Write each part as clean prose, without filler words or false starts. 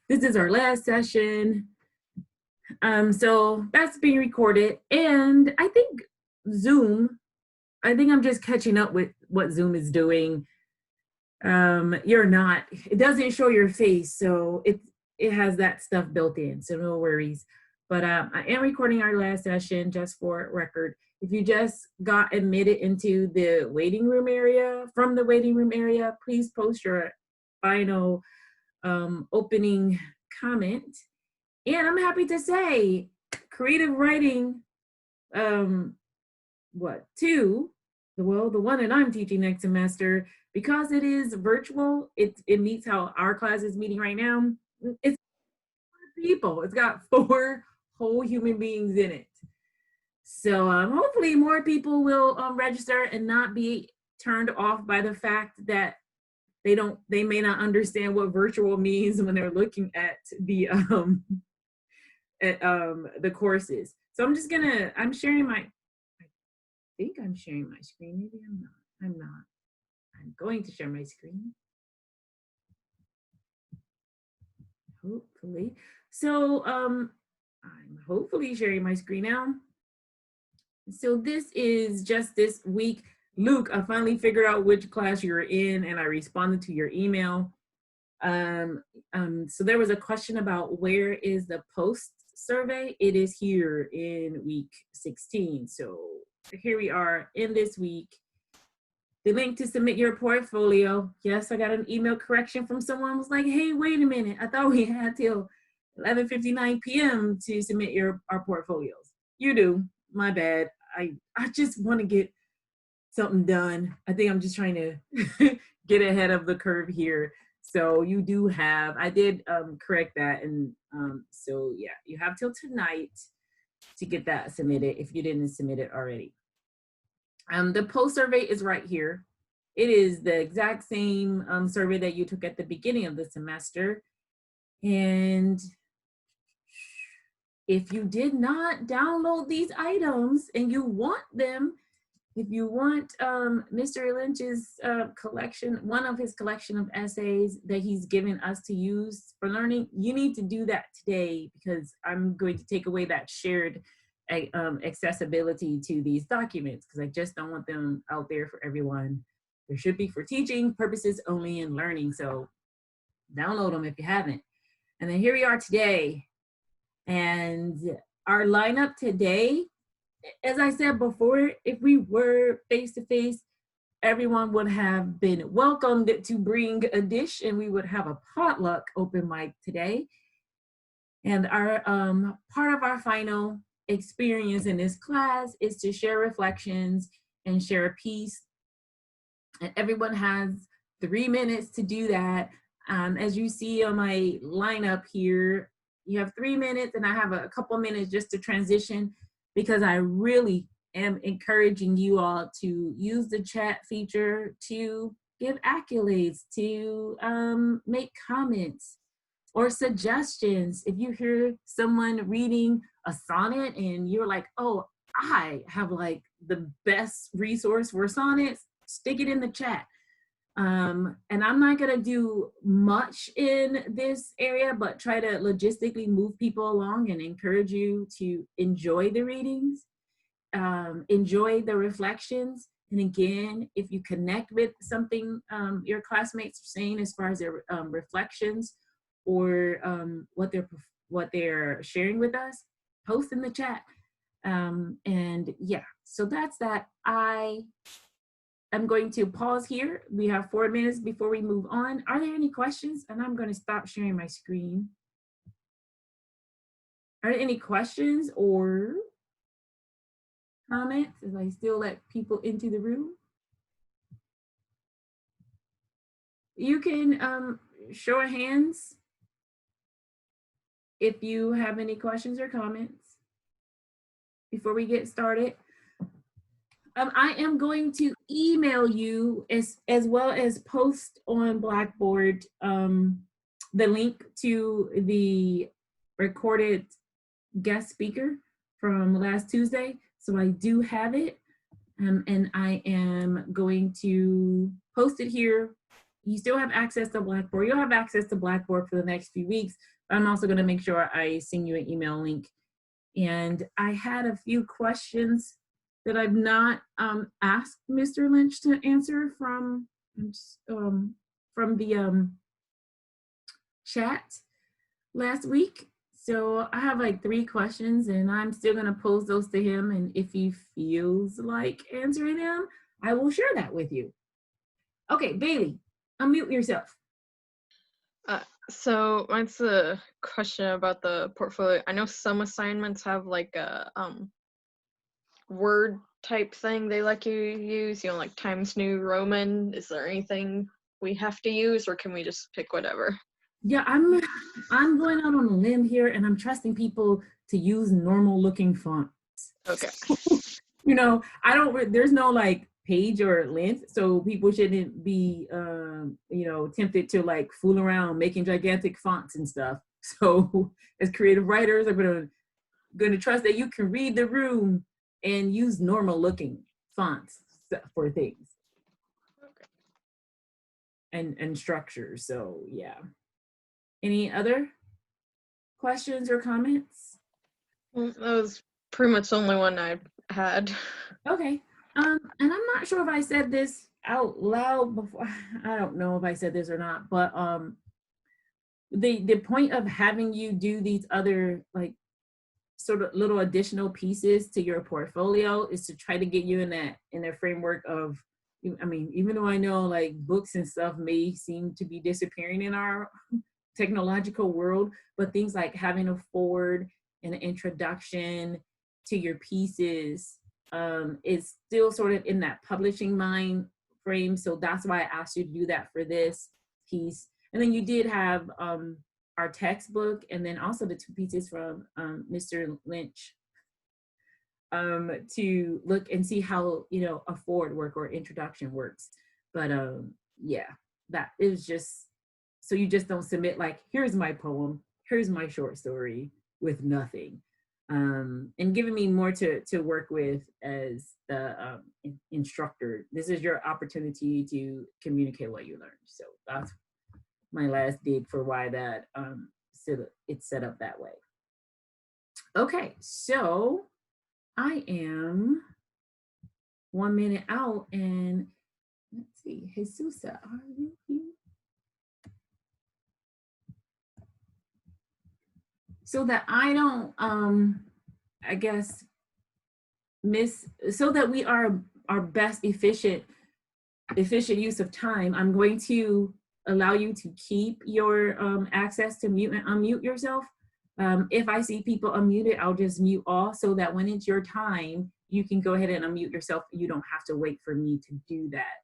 This is our last session. So that's being recorded. And I think Zoom, I think I'm just catching up with what Zoom is doing. You're not, it doesn't show your face, so it has that stuff built in, so no worries. But I am recording our last session just for record. If you just got admitted into the waiting room area, from the waiting room area, please post your final opening comment. And I'm happy to say, creative writing, the one that I'm teaching next semester, because it is virtual, it meets how our class is meeting right now. It's 4 people. It's got 4 whole human beings in it. So hopefully more people will register and not be turned off by the fact that they may not understand what virtual means when they're looking at the courses. So I'm sharing my, I think I'm sharing my screen. Maybe I'm not. I'm going to share my screen. Hopefully. So I'm hopefully sharing my screen now. So this is just this week. Luke, I finally figured out which class you're in and I responded to your email. So there was a question about where is the post survey. It is here in week 16. So here we are in this week. The link to submit your portfolio. Yes, I got an email correction from someone who was like, hey, wait a minute. I thought we had till 11:59 p.m. to submit our portfolios. You do, my bad. I just want to get something done. I think I'm just trying to get ahead of the curve here. So you do have, I did correct that. And so yeah, you have till tonight to get that submitted if you didn't submit it already. The post survey is right here. It is the exact same survey that you took at the beginning of the semester. And if you did not download these items and you want them, if you want Mr. Lynch's collection, one of his collection of essays that he's given us to use for learning, you need to do that today because I'm going to take away that shared accessibility to these documents because I just don't want them out there for everyone. There should be for teaching purposes only and learning. So download them if you haven't. And then here we are today. And our lineup today, as I said before, if we were face-to-face, everyone would have been welcomed to bring a dish and we would have a potluck open mic today. And our part of our final experience in this class is to share reflections and share a piece. And everyone has 3 minutes to do that. As you see on my lineup here, you have 3 minutes and I have a couple minutes just to transition because I really am encouraging you all to use the chat feature to give accolades, to make comments or suggestions. If you hear someone reading a sonnet and you're like, oh, I have like the best resource for sonnets, stick it in the chat. And I'm not gonna do much in this area, but try to logistically move people along and encourage you to enjoy the readings, enjoy the reflections. And again, if you connect with something your classmates are saying as far as their reflections or what they're sharing with us, post in the chat. And yeah, so that's that. I'm going to pause here. We have 4 minutes before we move on. Are there any questions? And I'm going to stop sharing my screen. Are there any questions or comments as I still let people into the room? You can show of hands if you have any questions or comments before we get started. I am going to email you as well as post on Blackboard the link to the recorded guest speaker from last Tuesday. So I do have it and I am going to post it here you still have access to Blackboard. You'll have access to Blackboard for the next few weeks. I'm also going to make sure I send you an email link. And I had a few questions that I've not asked Mr. Lynch to answer from the chat last week. So I have like 3 questions, and I'm still going to pose those to him. And if he feels like answering them, I will share that with you. Okay, Bailey, unmute yourself. So mine's a question about the portfolio. I know some assignments have like a word type thing they like you use, you know, like Times New Roman. Is there anything we have to use, or can we just pick whatever? Yeah, I'm going out on a limb here, and I'm trusting people to use normal looking fonts. Okay. You know, there's no like page or length, so people shouldn't be you know, tempted to like fool around making gigantic fonts and stuff. So as creative writers, I'm gonna trust that you can read the room and use normal looking fonts for things. Okay. And structures. So yeah. Any other questions or comments? Well, that was pretty much the only one I had. Okay. And I'm not sure if I said this out loud before. I don't know if I said this or not, but the point of having you do these other like sort of little additional pieces to your portfolio is to try to get you in a framework of, I mean, even though I know like books and stuff may seem to be disappearing in our technological world, but things like having a forward and an introduction to your pieces is still sort of in that publishing mind frame. So that's why I asked you to do that for this piece. And then you did have our textbook, and then also the 2 pieces from Mr. Lynch to look and see how, you know, a forward work or introduction works. But yeah, that is just, so you just don't submit like, here's my poem, here's my short story with nothing. And giving me more to work with as the instructor. This is your opportunity to communicate what you learned. So that's my last dig for why that it's set up that way. Okay, so I am 1 minute out, and let's see, Jesus, are you here? So that I don't, I guess, so that we are our best efficient use of time, I'm going to allow you to keep your access to mute and unmute yourself. If I see people unmuted, I'll just mute all so that when it's your time, you can go ahead and unmute yourself. You don't have to wait for me to do that.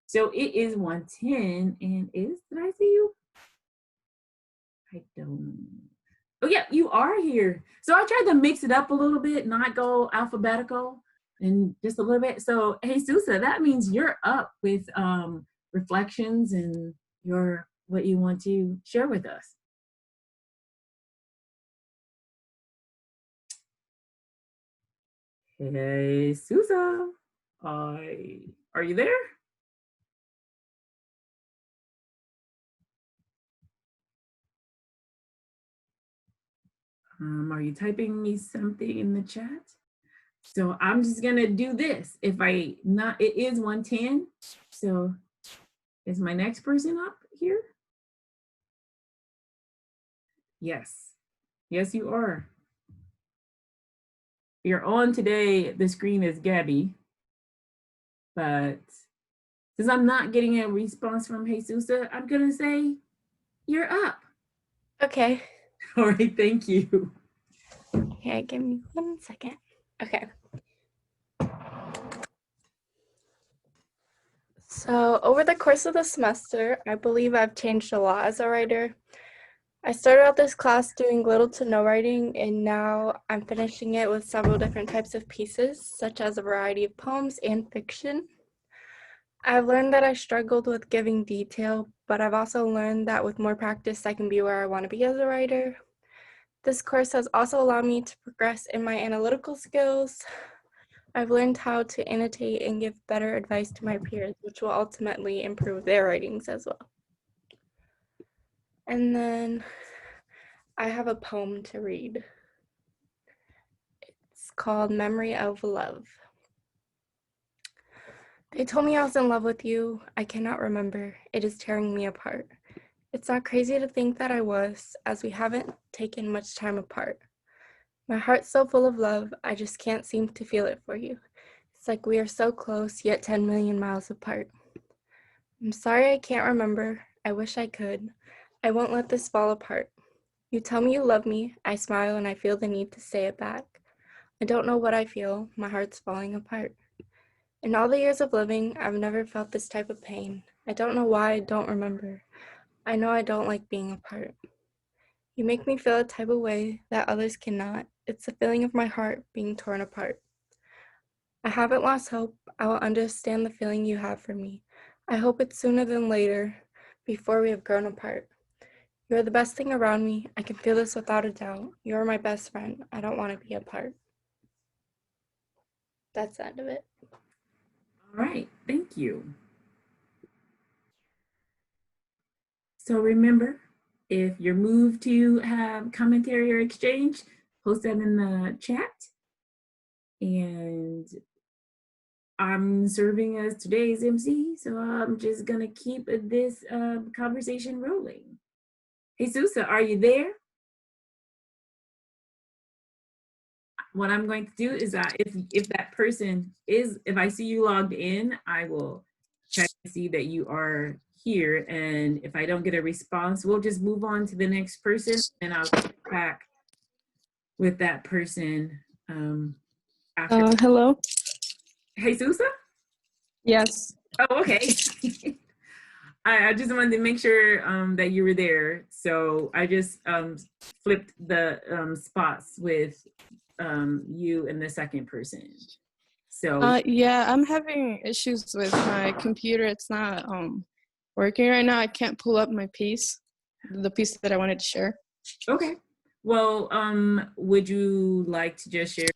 So it is 1:10, and did I see you? I don't. Oh yeah, you are here. So I tried to mix it up a little bit, not go alphabetical and just a little bit. So hey, Susa, that means you're up with reflections and what you want to share with us. Hey, Susa, are you there? Are you typing me something in the chat? So I'm just gonna do this. It is 1:10. So is my next person up here? Yes. Yes, you are. You're on today. The screen is Gabby. But since I'm not getting a response from Jesusa, I'm gonna say you're up. Okay. All right, thank you. Okay, give me 1 second. Okay. So over the course of the semester, I believe I've changed a lot as a writer. I started out this class doing little to no writing, and now I'm finishing it with several different types of pieces, such as a variety of poems and fiction. I've learned that I struggled with giving detail, but I've also learned that with more practice, I can be where I want to be as a writer. This course has also allowed me to progress in my analytical skills. I've learned how to annotate and give better advice to my peers, which will ultimately improve their writings as well. And then I have a poem to read. It's called Memory of Love. They told me I was in love with you. I cannot remember. It is tearing me apart. It's not crazy to think that I was, as we haven't taken much time apart. My heart's so full of love, I just can't seem to feel it for you. It's like we are so close, yet 10 million miles apart. I'm sorry I can't remember. I wish I could. I won't let this fall apart. You tell me you love me. I smile and I feel the need to say it back. I don't know what I feel. My heart's falling apart. In all the years of living, I've never felt this type of pain. I don't know why I don't remember. I know I don't like being apart. You make me feel a type of way that others cannot. It's the feeling of my heart being torn apart. I haven't lost hope. I will understand the feeling you have for me. I hope it's sooner than later, before we have grown apart. You are the best thing around me. I can feel this without a doubt. You are my best friend. I don't want to be apart. That's the end of it. All right, thank you. So remember, if you're moved to have commentary or exchange, post that in the chat. And I'm serving as today's MC, so I'm just gonna keep this conversation rolling. Hey, Susa, are you there? What I'm going to do is that if that person is, if I see you logged in, I will check to see that you are here. And if I don't get a response, we'll just move on to the next person and I'll check back with that person after. Hello? Hey, Susa? Yes. Oh, okay. I just wanted to make sure that you were there. So I just flipped the spots with you and the second person. So Yeah, I'm having issues with my computer. It's not working right now. I can't pull up my piece, the piece that I wanted to share. okay. Well, would you like to just share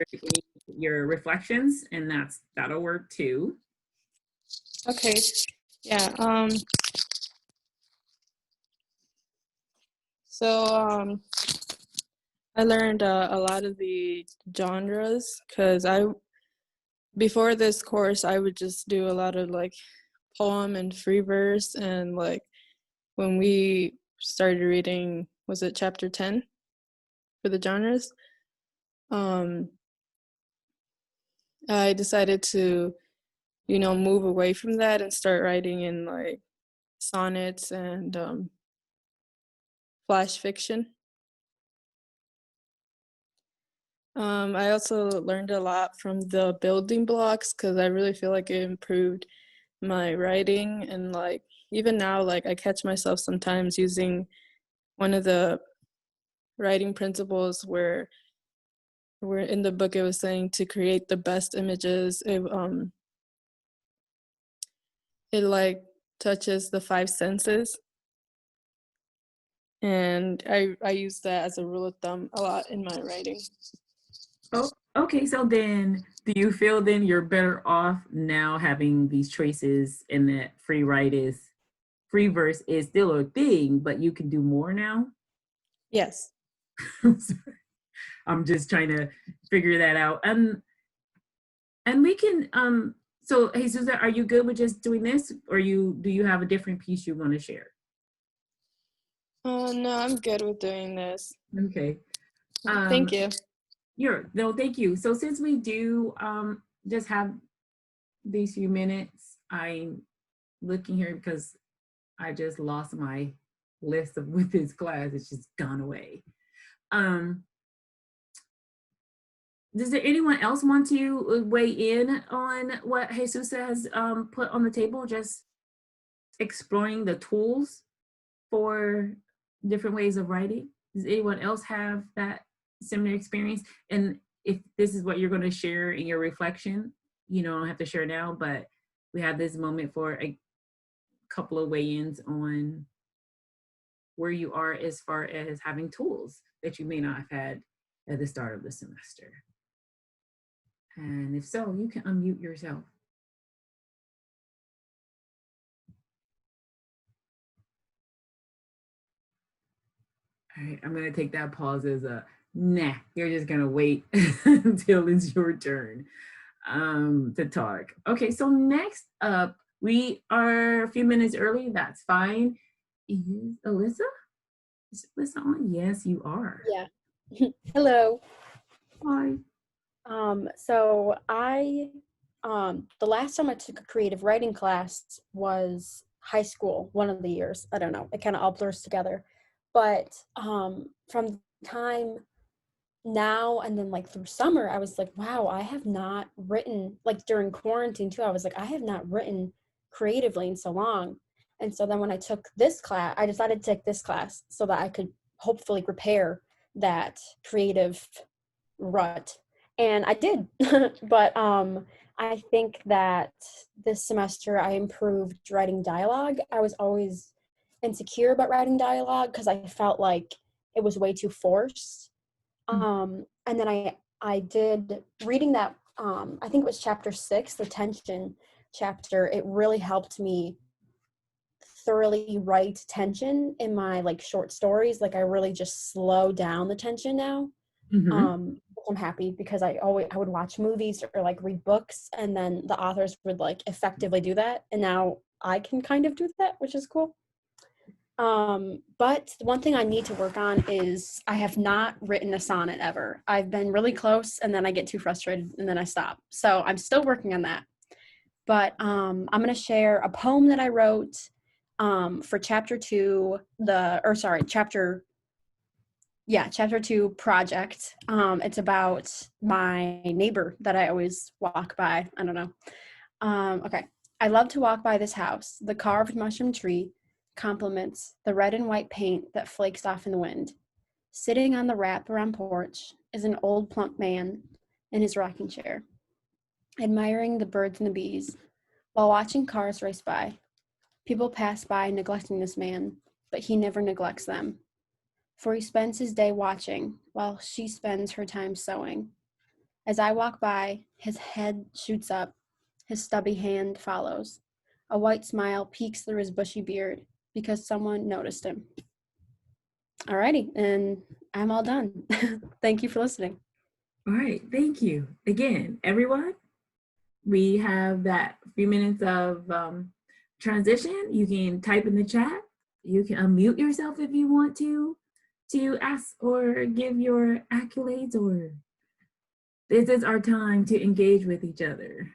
your reflections, and that'll work too. Okay. Yeah. So I learned a lot of the genres because before this course I would just do a lot of like poem and free verse, and like when we started reading, was it chapter 10 for the genres? I decided to, move away from that and start writing in like sonnets and flash fiction. I also learned a lot from the building blocks because I really feel like it improved my writing, and like even now, like I catch myself sometimes using one of the writing principles where in the book it was saying to create the best images. It like touches the five senses, and I use that as a rule of thumb a lot in my writing. Oh, okay. So then, do you feel then you're better off now having these choices, and that free verse is still a thing, but you can do more now? Yes. I'm just trying to figure that out. And we can so hey Susan, are you good with just doing this, or do you have a different piece you want to share? No, I'm good with doing this. Okay. Thank you. No, thank you. So since we do just have these few minutes, I'm looking here because I just lost my list of with this class. It's just gone away. Does there anyone else want to weigh in on what Jesus has put on the table, just exploring the tools for different ways of writing? Does anyone else have that similar experience? And if this is what you're going to share in your reflection, you don't have to share now, but we have this moment for a couple of weigh-ins on where you are as far as having tools that you may not have had at the start of the semester. And if so, you can unmute yourself. All right, I'm gonna take that pause as a nah, you're just gonna wait until it's your turn to talk. Okay, so next up, we are a few minutes early, that's fine. Is Alyssa? Is Alyssa on? Yes, you are. Yeah. Hello. Hi. So the last time I took a creative writing class was high school, one of the years. I don't know. It kind of all blurs together. But from time now and then like through summer, I was like, wow, I have not written, like during quarantine too, I was like, I have not written creatively in so long. And so then when I took this class, I decided to take this class so that I could hopefully repair that creative rut. And I did. But I think that this semester I improved writing dialogue. I was always insecure about writing dialogue because I felt like it was way too forced. And then I did reading that I think it was chapter 6, the tension chapter. It really helped me thoroughly write tension in my like short stories. Like I really just slow down the tension now. I'm happy because I would watch movies or like read books, and then the authors would like effectively do that, and now I can kind of do that, which is cool. But the one thing I need to work on is I have not written a sonnet ever. I've been really close, and then I get too frustrated and then I stop. So I'm still working on that. But I'm going to share a poem that I wrote for chapter 2, chapter 2 project. It's about my neighbor that I always walk by. I don't know. Okay. I love to walk by this house. The carved mushroom tree complements the red and white paint that flakes off in the wind. Sitting on the wraparound porch is an old plump man in his rocking chair, admiring the birds and the bees while watching cars race by. People pass by neglecting this man, but he never neglects them. For he spends his day watching while she spends her time sewing. As I walk by, his head shoots up, his stubby hand follows. A white smile peeks through his bushy beard because someone noticed him. Alrighty, and I'm all done. Thank you for listening. All right, thank you. Again, everyone, we have that few minutes of transition. You can type in the chat. You can unmute yourself if you want to ask or give your accolades, or this is our time to engage with each other.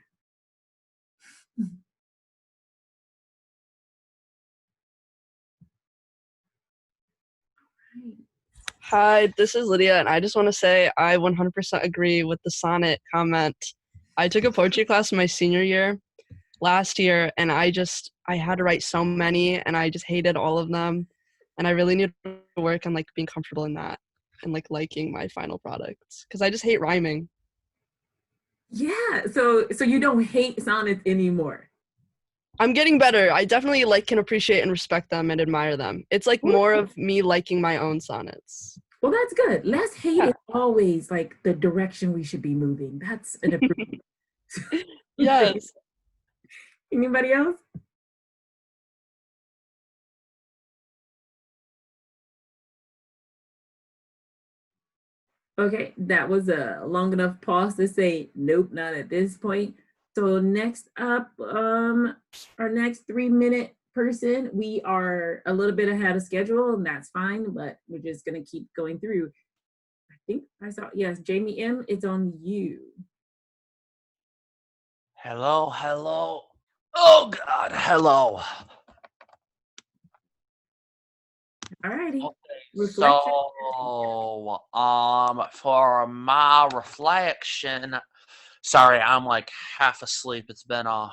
Hi, this is Lydia, and I just want to say I 100% agree with the sonnet comment. I took a poetry class my senior year last year, and I had to write so many, and I just hated all of them. And I really need to work on like being comfortable in that and like liking my final products because I just hate rhyming. Yeah, so you don't hate sonnets anymore. I'm getting better. I definitely like can appreciate and respect them and admire them. It's like more of me liking my own sonnets. Well, that's good. Less hate is always like the direction we should be moving. That's an improvement. Yes. Anybody else? Okay, that was a long enough pause to say nope, not at this point. So next up, our next 3-minute person, we are a little bit ahead of schedule, and that's fine, but we're just gonna keep going through. I think I saw, yes, Jamie M, it's on you. Hello, hello. Oh God, hello. Alrighty. Okay, Reflection. so for my reflection, sorry, I'm like half asleep. It's been a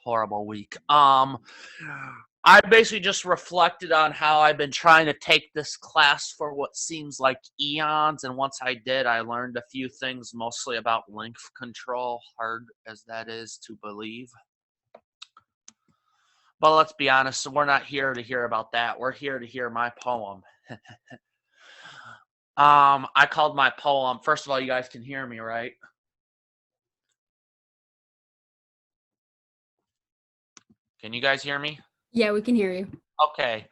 horrible week. I basically just reflected on how I've been trying to take this class for what seems like eons, and once I did, I learned a few things, mostly about link control, hard as that is to believe. But let's be honest, we're not here to hear about that. We're here to hear my poem. I called my poem, first of all, you guys can hear me, right? Can you guys hear me? Yeah, we can hear you. Okay.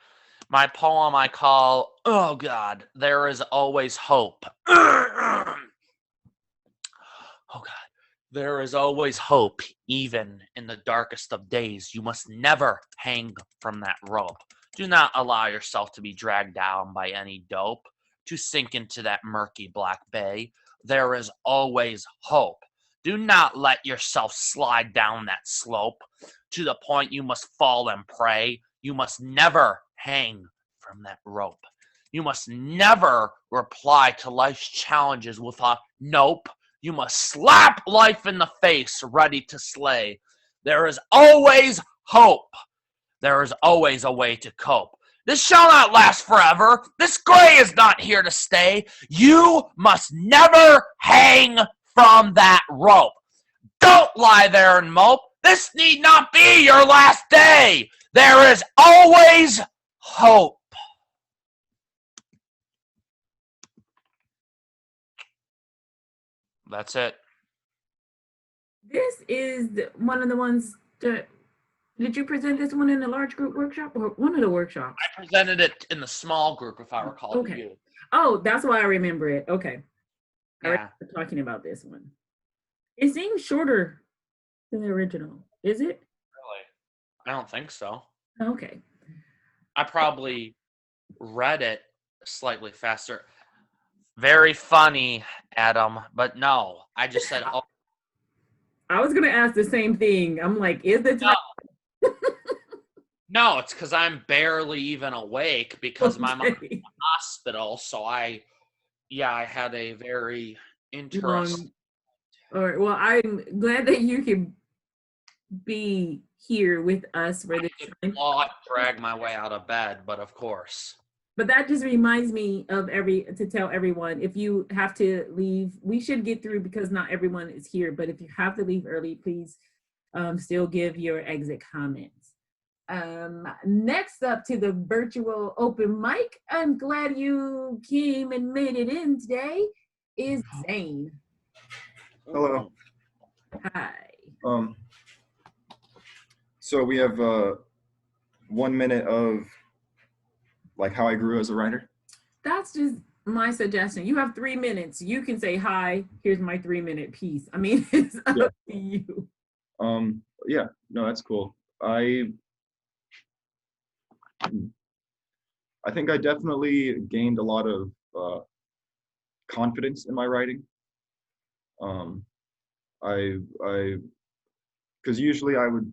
My poem I call, oh God, There Is Always Hope. Oh God. There is always hope, even in the darkest of days. You must never hang from that rope. Do not allow yourself to be dragged down by any dope, to sink into that murky black bay. There is always hope. Do not let yourself slide down that slope to the point you must fall and pray. You must never hang from that rope. You must never reply to life's challenges with a nope. You must slap life in the face, ready to slay. There is always hope. There is always a way to cope. This shall not last forever. This gray is not here to stay. You must never hang from that rope. Don't lie there and mope. This need not be your last day. There is always hope. That's it. This is one of the ones that, did you present this one in a large group workshop or one of the workshops? I presented it in the small group, if I recall. To Okay. you. Oh, that's why I remember it. Okay. I Yeah. remember talking about this one. It seems shorter than the original. Is it? Really? I don't think so. Okay. I probably read it slightly faster. Very funny, Adam, but no. I just said, oh, I was gonna ask the same thing. I'm like, is the no. time? No, it's because I'm barely even awake because my mom's in Okay. the hospital. So I had a very interesting. All right. Well, I'm glad that you can be here with us for this time. Well, drag my way out of bed, but of course. But that just reminds me of to tell everyone, if you have to leave, we should get through because not everyone is here, but if you have to leave early, please still give your exit comments. Next up to the virtual open mic, I'm glad you came and made it in today, is Zane. Hello. Hi. So we have 1 minute of like how I grew as a writer. That's just my suggestion. You have 3 minutes. You can say, hi, here's my 3-minute piece. I mean, it's up to you. Yeah, no, that's cool. I think I definitely gained a lot of confidence in my writing. Because usually I would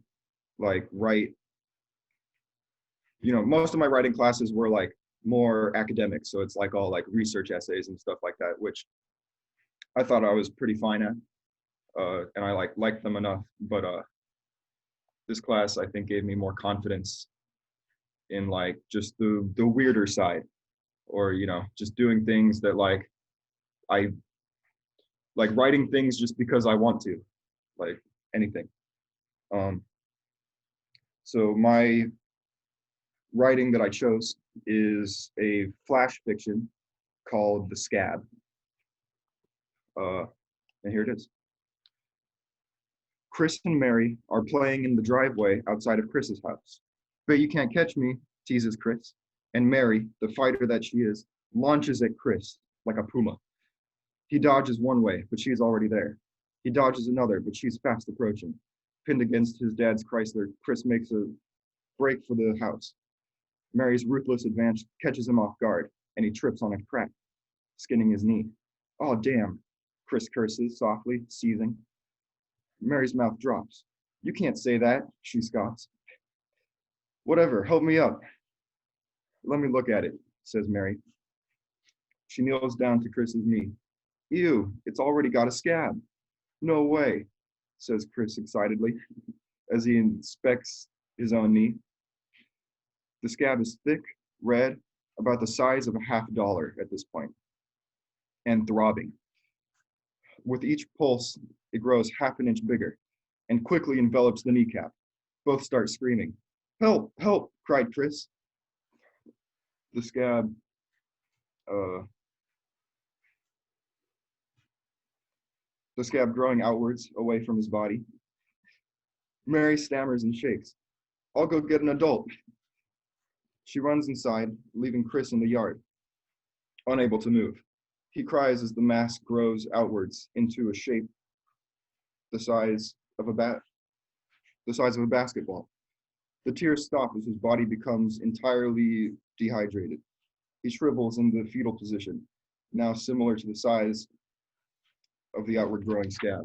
like write, most of my writing classes were like more academic. So it's like all like research essays and stuff like that, which I thought I was pretty fine at. And I liked them enough. But this class, I think, gave me more confidence in like just the weirder side, or, just doing things that like I like writing things just because I want to, like anything. So my writing that I chose is a flash fiction called The Scab. And here it is. Chris and Mary are playing in the driveway outside of Chris's house. "But you can't catch me," teases Chris. And Mary, the fighter that she is, launches at Chris like a puma. He dodges one way, but she's already there. He dodges another, but she's fast approaching. Pinned against his dad's Chrysler, Chris makes a break for the house. Mary's ruthless advance catches him off guard, and he trips on a crack, skinning his knee. "Oh, damn," Chris curses softly, seizing. Mary's mouth drops. "You can't say that," she scoffs. "Whatever, help me up." "Let me look at it," says Mary. She kneels down to Chris's knee. "Ew, it's already got a scab." "No way," says Chris excitedly, as he inspects his own knee. The scab is thick, red, about the size of a $50 at this point, and throbbing. With each pulse, it grows half an inch bigger and quickly envelops the kneecap. Both start screaming. "Help, help," cried Chris. The scab, growing outwards away from his body. Mary stammers and shakes. I'll go get an adult. She runs inside, leaving Chris in the yard, unable to move. He cries as the mask grows outwards into a shape the size of a basketball. The tears stop as his body becomes entirely dehydrated. He shrivels in the fetal position, now similar to the size of the outward growing scab.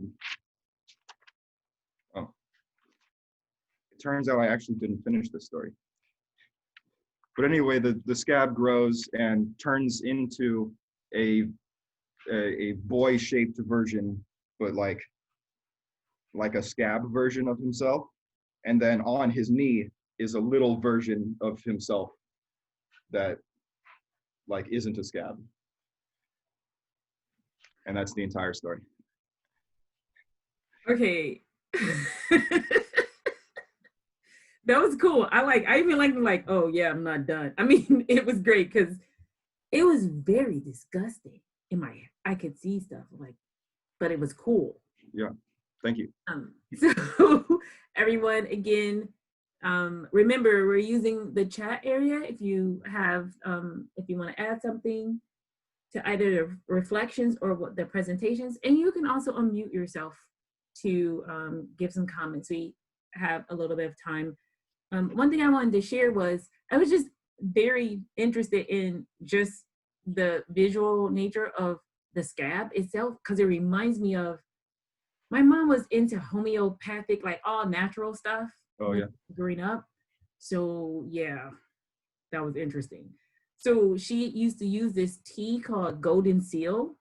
Oh. It turns out I actually didn't finish this story. But anyway, the scab grows and turns into a boy-shaped version, but like a scab version of himself. And then on his knee is a little version of himself that like isn't a scab. And that's the entire story. Okay. That was cool. I even like, oh yeah, I'm not done. I mean, it was great because it was very disgusting in my head. I could see stuff like, but it was cool. Yeah, thank you. So everyone, again, remember we're using the chat area if you have, if you want to add something to either the reflections or what the presentations, and you can also unmute yourself to give some comments. We have a little bit of time. One thing I wanted to share was I was just very interested in just the visual nature of the scab itself, because it reminds me of my mom was into homeopathic, like all natural stuff. Oh yeah. Growing up. So yeah, that was interesting. So she used to use this tea called Golden Seal,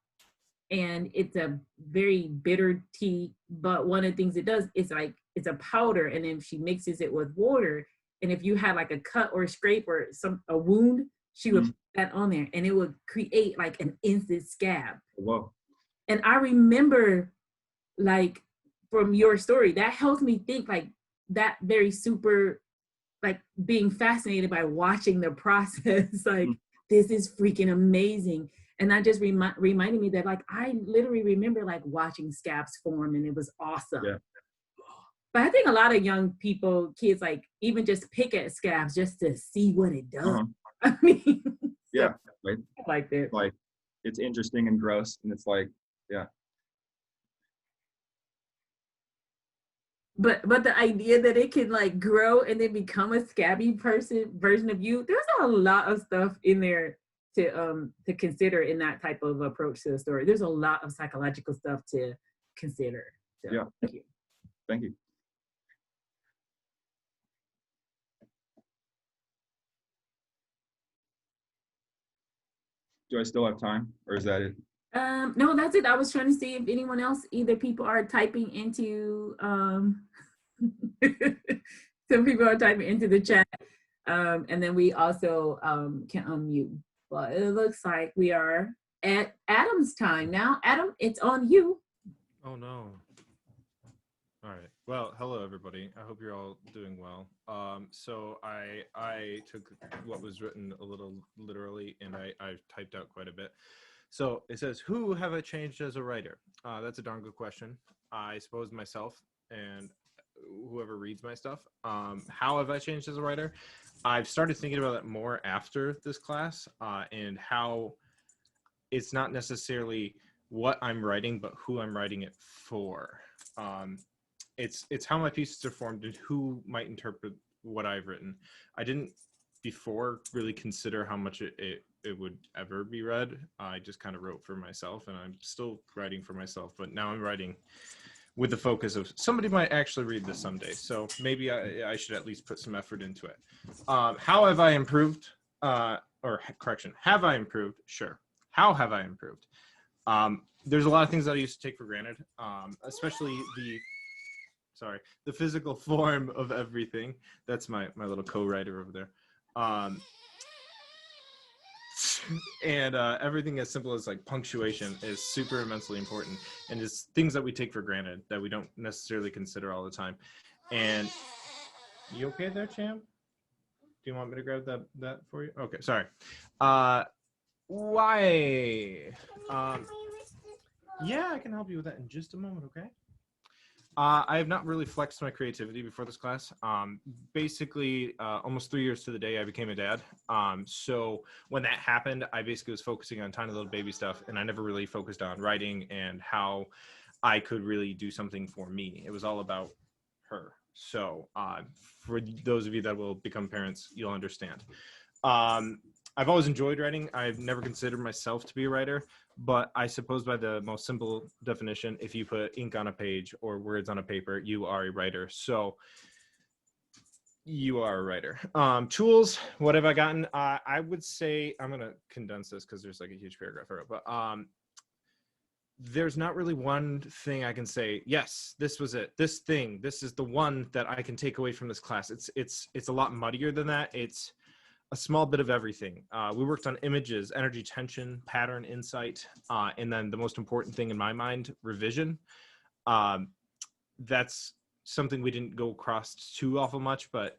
and it's a very bitter tea, but one of the things it does is like it's a powder, and then she mixes it with water, and if you had like a cut or a scrape or a wound, she would put that on there and it would create like an instant scab. Wow. And I remember, like, from your story, that helps me think like that very super, like being fascinated by watching the process. Like, this is freaking amazing. And that just reminded me that, like, I literally remember like watching scabs form, and it was awesome. Yeah. But I think a lot of young people, kids, like even just pick at scabs just to see what it does. I mean, yeah, like that. Like, it's interesting and gross, and it's like, yeah. But the idea that it can like grow and then become a scabby version of you, there's a lot of stuff in there to consider in that type of approach to the story. There's a lot of psychological stuff to consider. So, yeah. Thank you. Thank you. Do I still have time, or is that it? No, that's it. I was trying to see if anyone else, either people are typing into, some people are typing into the chat, and then we also can unmute. But it looks like we are at Adam's time now. Adam, it's on you. Oh no. All right. Well, hello everybody. I hope you're all doing well. So I took what was written a little literally, and I typed out quite a bit. So it says, who have I changed as a writer? That's a darn good question. I suppose myself and whoever reads my stuff. How have I changed as a writer? I've started thinking about that more after this class, and how it's not necessarily what I'm writing, but who I'm writing it for. It's how my pieces are formed and who might interpret what I've written. I didn't before really consider how much it would ever be read. I just kind of wrote for myself, and I'm still writing for myself, but now I'm writing with the focus of somebody might actually read this someday. So maybe I should at least put some effort into it. How have I improved? Or correction, have I improved? Sure. How have I improved? There's a lot of things that I used to take for granted, especially the physical form of everything. That's my little co-writer over there. And everything as simple as like punctuation is super immensely important, and just things that we take for granted that we don't necessarily consider all the time. And you okay there, champ? Do you want me to grab that for you? Okay, sorry. Why? Yeah, I can help you with that in just a moment, okay? I have not really flexed my creativity before this class. Basically, almost 3 years to the day, I became a dad. So when that happened, I basically was focusing on tiny little baby stuff, and I never really focused on writing and how I could really do something for me. It was all about her. So for those of you that will become parents, you'll understand. I've always enjoyed writing. I've never considered myself to be a writer, but I suppose by the most simple definition, if you put ink on a page or words on a paper, you are a writer. So you are a writer. Tools, what have I gotten? I would say, I'm going to condense this because there's like a huge paragraph here, but there's not really one thing I can say, yes, this was it. This thing, this is the one that I can take away from this class. It's a lot muddier than that. It's a small bit of everything. We worked on images, energy tension, pattern insight, and then the most important thing in my mind, revision. That's something we didn't go across too awful much, but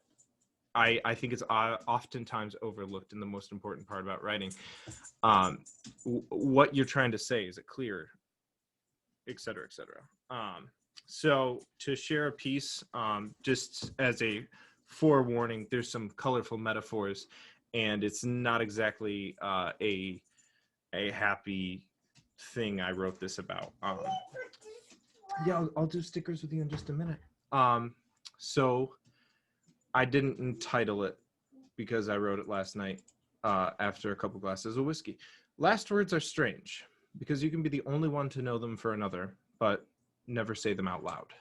I think it's oftentimes overlooked in the most important part about writing. What you're trying to say, is it clear, et cetera, et cetera. So to share a piece, just as a forewarning, there's some colorful metaphors, and it's not exactly a happy thing I wrote this about. Yeah, I'll do stickers with you in just a minute. So I didn't entitle it because I wrote it last night after a couple glasses of whiskey. Last words are strange because you can be the only one to know them for another, but never say them out loud.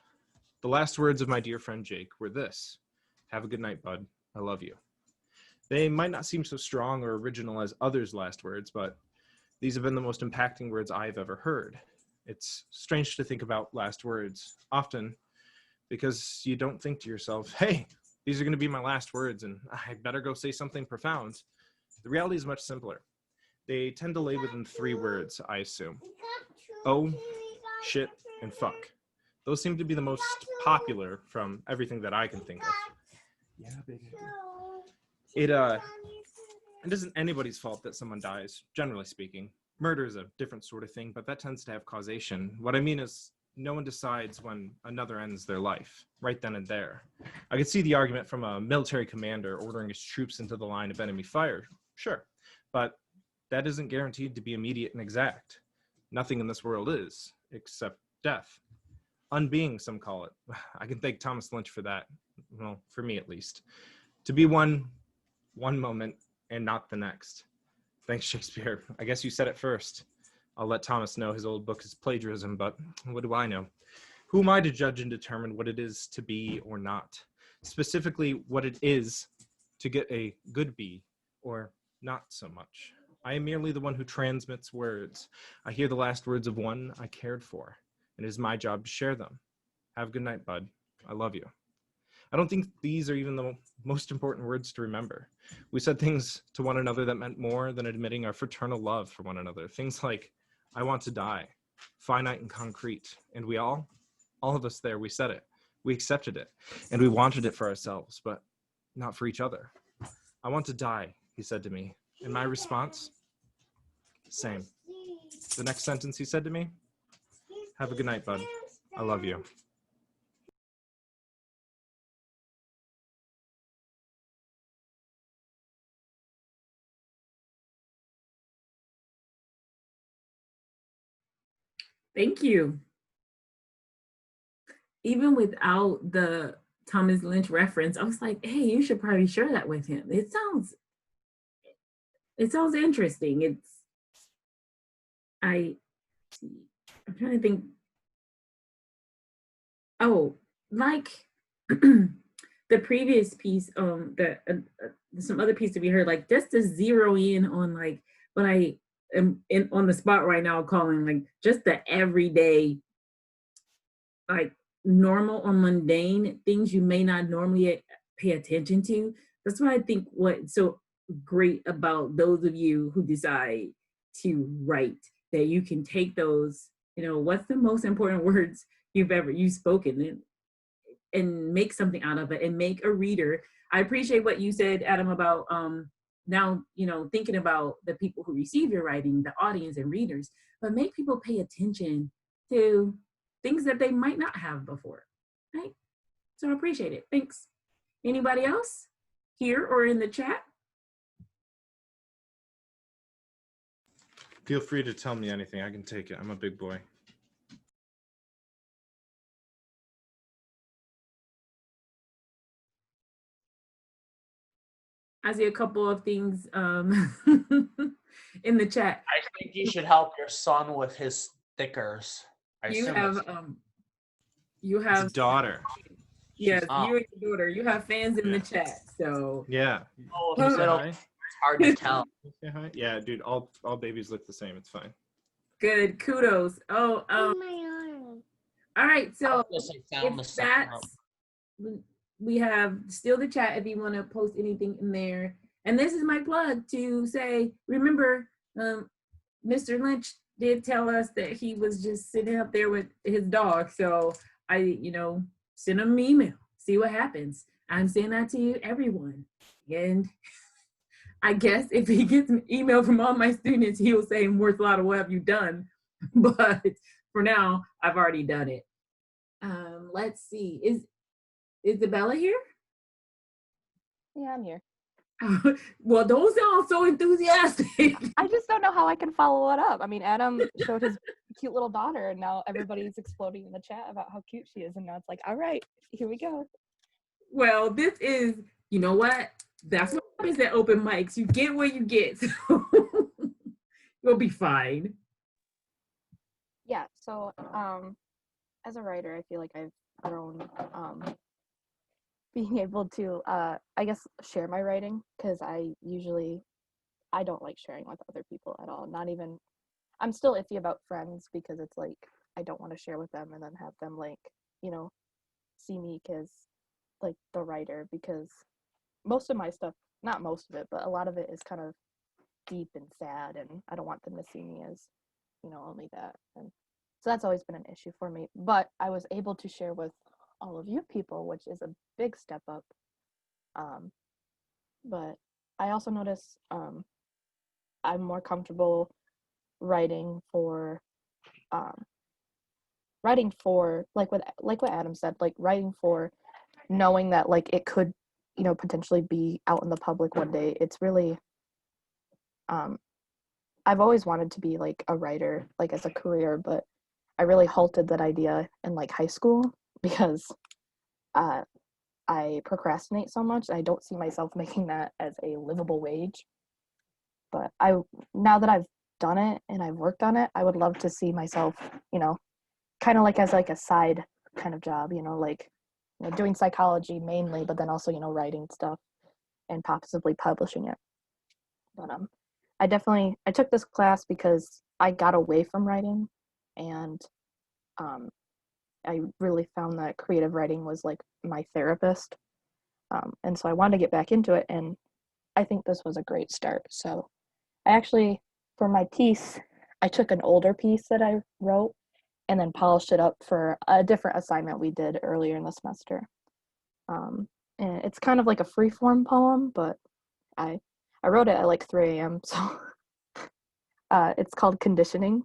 The last words of my dear friend Jake were this: have a good night, bud. I love you. They might not seem so strong or original as others' last words, but these have been the most impacting words I've ever heard. It's strange to think about last words often because you don't think to yourself, hey, these are going to be my last words and I better go say something profound. The reality is much simpler. They tend to lay within 3 words, I assume. Oh, shit, and fuck. Those seem to be the most popular from everything that I can think of. Yeah, baby. It isn't anybody's fault that someone dies, generally speaking. Murder is a different sort of thing, but that tends to have causation. What I mean is, no one decides when another ends their life, right then and there. I could see the argument from a military commander ordering his troops into the line of enemy fire, sure, but that isn't guaranteed to be immediate and exact. Nothing in this world is, except death. Unbeing, some call it. I can thank Thomas Lynch for that, well, for me at least. To be one moment and not the next. Thanks, Shakespeare. I guess you said it first. I'll let Thomas know his old book is plagiarism, but what do I know? Who am I to judge and determine what it is to be or not? Specifically, what it is to get a good be or not so much. I am merely the one who transmits words. I hear the last words of one I cared for, and it is my job to share them. Have a good night, bud. I love you. I don't think these are even the most important words to remember. We said things to one another that meant more than admitting our fraternal love for one another. Things like, I want to die, finite and concrete. And we all of us there, we said it. We accepted it. And we wanted it for ourselves, but not for each other. I want to die, he said to me. And my response? Same. The next sentence he said to me? Have a good night, bud. I love you. Thank you. Even without the Thomas Lynch reference, I was like, hey, you should probably share that with him. It sounds interesting. I'm trying to think. Oh, like the previous piece, some other piece that we heard, like just to zero in on like what I am on the spot right now calling like just the everyday, like normal or mundane things you may not normally pay attention to. That's why I think what's so great about those of you who decide to write, that you can take those, what's the most important words you've spoken and make something out of it and make a reader. I appreciate what you said, Adam, about now, thinking about the people who receive your writing, the audience and readers, but make people pay attention to things that they might not have before, right? So I appreciate it. Thanks. Anybody else here or in the chat? Feel free to tell me anything. I can take it. I'm a big boy. I see a couple of things in the chat. I think you should help your son with his stickers. I You assume have it's- you It's a have daughter. yes, Oh. you and your daughter. You have fans in the Yeah. chat. So Yeah. Oh, Can you say little, hi? it's hard to tell. Can you say hi? Yeah, dude. All babies look the same. It's fine. good. Kudos. Oh, all right. So They sound the if same. that's we have still the chat if you want to post anything in there. And this is my plug to say, remember, Mr. Lynch did tell us that he was just sitting up there with his dog. So I, send him an email, see what happens. I'm saying that to you, everyone. And I guess if he gets an email from all my students, he will say, Worthlada, what have you done? But for now, I've already done it. Let's see. Is Isabella here? Yeah, I'm here. Well, don't sound so enthusiastic. I just don't know how I can follow it up. I mean, Adam showed his cute little daughter, and now everybody's exploding in the chat about how cute she is. And now it's like, all right, here we go. Well, this is, you know what? That's what happens at open mics. You get what you get. So you'll be fine. Yeah, so as a writer, I feel like I've grown being able to, I guess, share my writing, because I don't like sharing with other people at all. Not even, I'm still iffy about friends, because it's like, I don't want to share with them and then have them like, see me as like the writer, because most of my stuff, not most of it, but a lot of it is kind of deep and sad, and I don't want them to see me as, only that. And so that's always been an issue for me. But I was able to share with all of you people, which is a big step up. But I also notice I'm more comfortable writing for like what Adam said, like writing for knowing that like it could, potentially be out in the public one day. It's really I've always wanted to be like a writer, like as a career, but I really halted that idea in like high school, because I procrastinate so much. I don't see myself making that as a livable wage. But now that I've done it and I've worked on it, I would love to see myself, kind of like as like a side kind of job, like doing psychology mainly, but then also, writing stuff and possibly publishing it. But I took this class because I got away from writing, and I really found that creative writing was like my therapist. And so I wanted to get back into it, and I think this was a great start. So I actually, for my piece, I took an older piece that I wrote and then polished it up for a different assignment we did earlier in the semester. And it's kind of like a free-form poem, but I wrote it at like 3 a.m. So it's called Conditioning.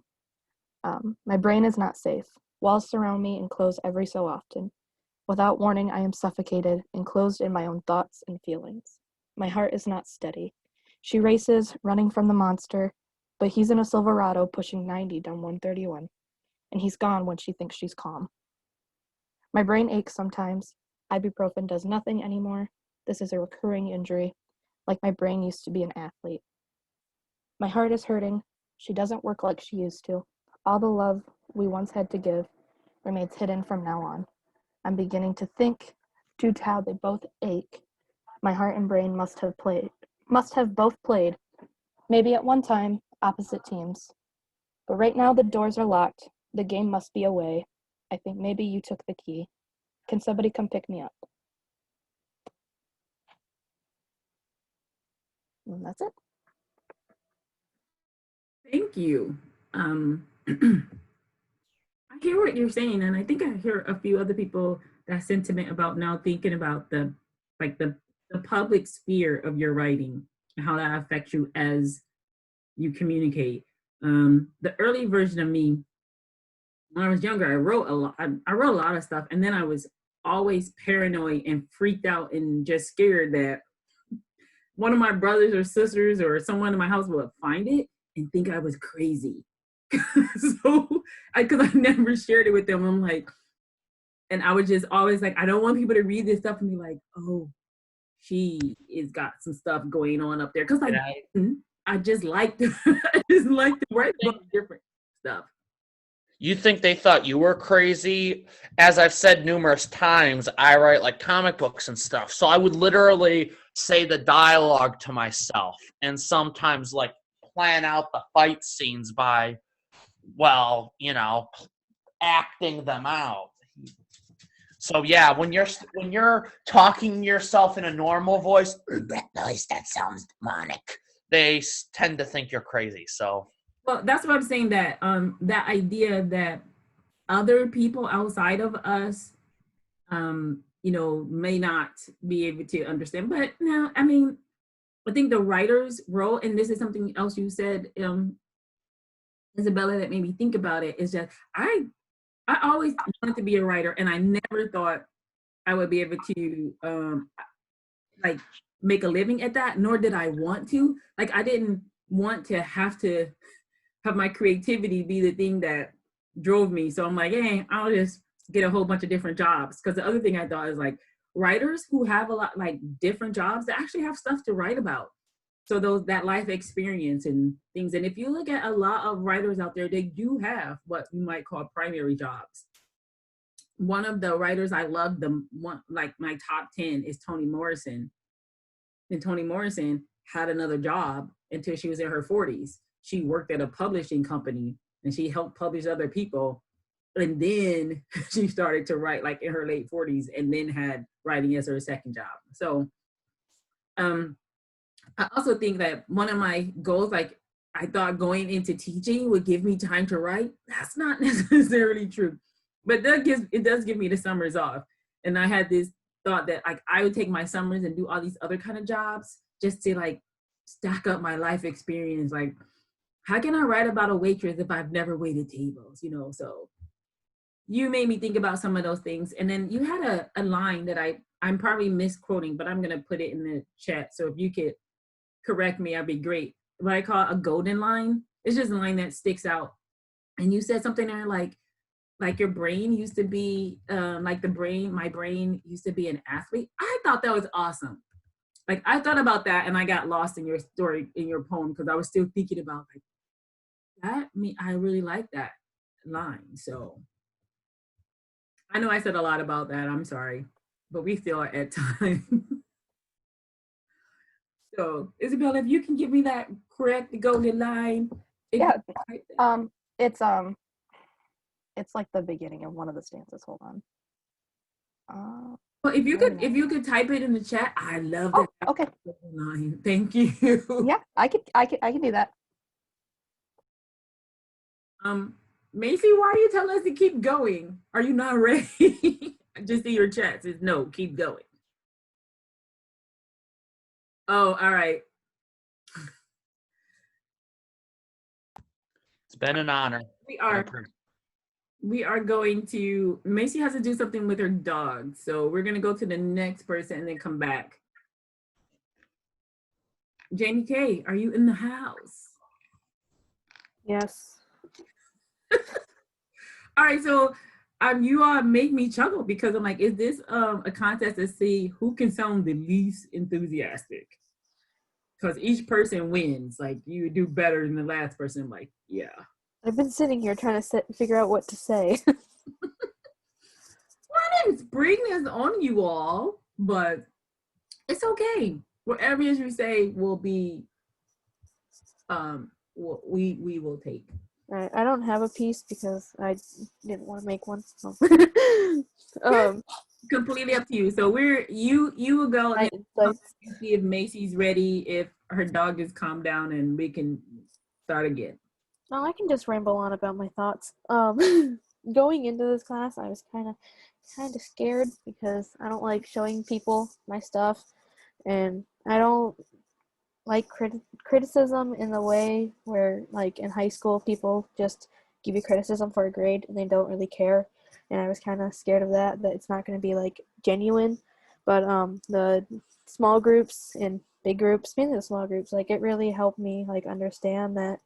My brain is not safe. Walls surround me and close every so often. Without warning, I am suffocated, enclosed in my own thoughts and feelings. My heart is not steady. She races, running from the monster, but he's in a Silverado pushing 90 down 131, and he's gone when she thinks she's calm. My brain aches sometimes. Ibuprofen does nothing anymore. This is a recurring injury, like my brain used to be an athlete. My heart is hurting. She doesn't work like she used to. All the love we once had to give remains hidden from now on. I'm beginning to think, due to how they both ache, my heart and brain must have both played, maybe at one time, opposite teams. But right now the doors are locked. The game must be away. I think maybe you took the key. Can somebody come pick me up? And that's it. Thank you. I hear what you're saying, and I think I hear a few other people that sentiment about now thinking about the public sphere of your writing and how that affects you as you communicate. The early version of me when I was younger, I wrote a lot. I wrote a lot of stuff, and then I was always paranoid and freaked out and just scared that one of my brothers or sisters or someone in my house would find it and think I was crazy. So, because I never shared it with them, I'm like, and I was just always like, I don't want people to read this stuff and be like, oh, she is got some stuff going on up there. Because like, I just like to, I just like to write about different stuff. You think they thought you were crazy? As I've said numerous times, I write like comic books and stuff. So I would literally say the dialogue to myself and sometimes like plan out the fight scenes by, well, acting them out. So yeah, when you're talking yourself in a normal voice, that voice that sounds demonic, they tend to think you're crazy. So well, that's what I'm saying, that that idea that other people outside of us may not be able to understand. But now, I mean, I think the writer's role, and this is something else you said, Isabella, that made me think about it, is that I always wanted to be a writer, and I never thought I would be able to like make a living at that, nor did I want to. Like, I didn't want to have my creativity be the thing that drove me. So I'm like, hey, I'll just get a whole bunch of different jobs. Because the other thing I thought is like, writers who have a lot like different jobs, they actually have stuff to write about. So that life experience and things. And if you look at a lot of writers out there, they do have what you might call primary jobs. One of the writers I love, like my top 10, is Toni Morrison. And Toni Morrison had another job until she was in her 40s. She worked at a publishing company and she helped publish other people. And then she started to write like in her late 40s, and then had writing as her second job. So I also think that one of my goals, like I thought going into teaching would give me time to write. That's not necessarily true, but it does give me the summers off. And I had this thought that like I would take my summers and do all these other kind of jobs just to like stack up my life experience. Like, how can I write about a waitress if I've never waited tables, So you made me think about some of those things. And then you had a line that I'm probably misquoting, but I'm going to put it in the chat. So if you could correct me, I'd be great. What I call a golden line. It's just a line that sticks out. And you said something there like your brain used to be, my brain used to be an athlete. I thought that was awesome. Like, I thought about that and I got lost in your story, in your poem, because I was still thinking about like that. I really like that line. So I know I said a lot about that. I'm sorry, but we still are at time. So Isabel, if you can give me that correct golden line. Yeah. It's like the beginning of one of the stanzas. Hold on. Well, if you could type it in the chat, I love that. Oh, okay. Line. Thank you. Yeah, I can do that. Macy, why are you telling us to keep going? Are you not ready? I just see your chat says no, keep going. Oh, all right. it's been an honor. We are going to, Macy has to do something with her dog. So we're going to go to the next person and then come back. Jamie K, are you in the house? Yes. All right, so you all make me chuckle because I'm like, is this a contest to see who can sound the least enthusiastic? Because each person wins. Like, you do better than the last person. I'm like, yeah. I've been sitting here trying to figure out what to say. Well, I didn't spring this on you all, but it's okay. Whatever you say will be, we will take. Right, I don't have a piece because I didn't want to make one. So. Completely up to you. So you will go and see if Macy's ready, if her dog is calmed down, and we can start again. No, I can just ramble on about my thoughts. Going into this class, I was kind of scared because I don't like showing people my stuff, and I don't like criticism in the way where, like, in high school, people just give you criticism for a grade and they don't really care. And I was kind of scared of that it's not going to be like genuine. But the small groups and big groups, mainly the small groups, like it really helped me like understand that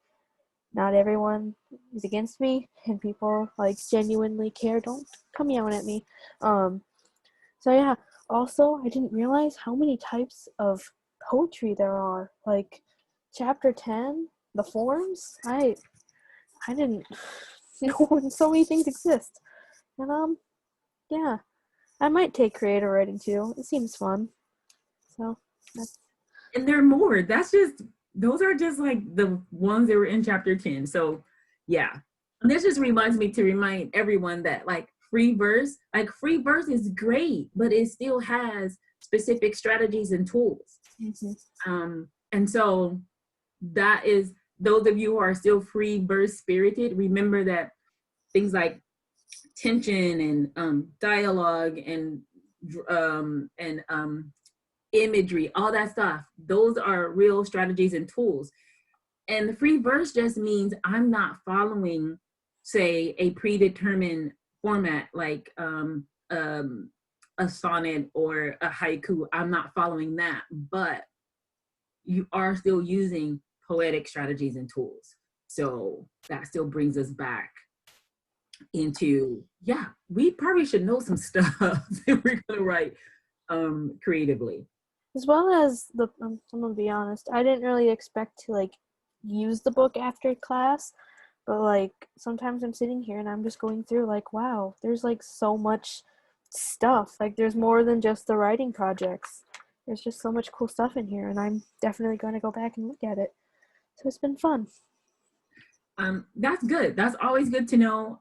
not everyone is against me and people like genuinely care. Don't come yelling at me. So yeah, also I didn't realize how many types of poetry there are. Like chapter 10, the forms, I didn't know so many things exist. And yeah, I might take creative writing too. It seems fun. So that's And there are more. Those are just like the ones that were in chapter 10. So yeah. And this just reminds me to remind everyone that like free verse is great, but it still has specific strategies and tools. And so that is, those of you who are still free verse spirited, remember that things like tension and dialogue and imagery, all that stuff, those are real strategies and tools. And the free verse just means I'm not following, say, a predetermined format like a sonnet or a haiku. I'm not following that, but you are still using poetic strategies and tools. So that still brings us back into, yeah, we probably should know some stuff if we're gonna write creatively. as well as I'm gonna be honest, I didn't really expect to like use the book after class, but like sometimes I'm sitting here and I'm just going through like, wow, there's like so much stuff. Like there's more than just the writing projects. There's just so much cool stuff in here, and I'm definitely going to go back and look at it. So it's been fun. That's good. That's always good to know.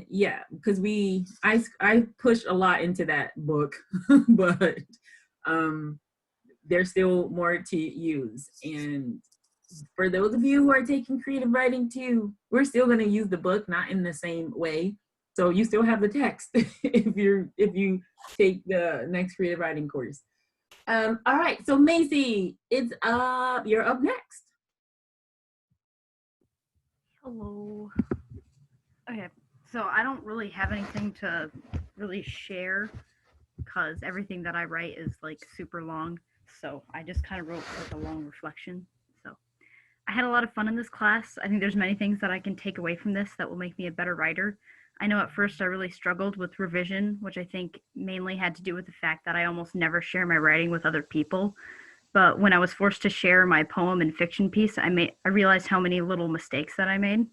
Yeah, because I push a lot into that book, but there's still more to use. And for those of you who are taking creative writing too, we're still going to use the book, not in the same way. So you still have the text if you take the next creative writing course. All right, so Macy, it's you're up next. Hello. Okay, so I don't really have anything to really share because everything that I write is like super long. So I just kind of wrote like a long reflection. So I had a lot of fun in this class. I think there's many things that I can take away from this that will make me a better writer. I know at first I really struggled with revision, which I think mainly had to do with the fact that I almost never share my writing with other people. But when I was forced to share my poem and fiction piece, I realized how many little mistakes that I made.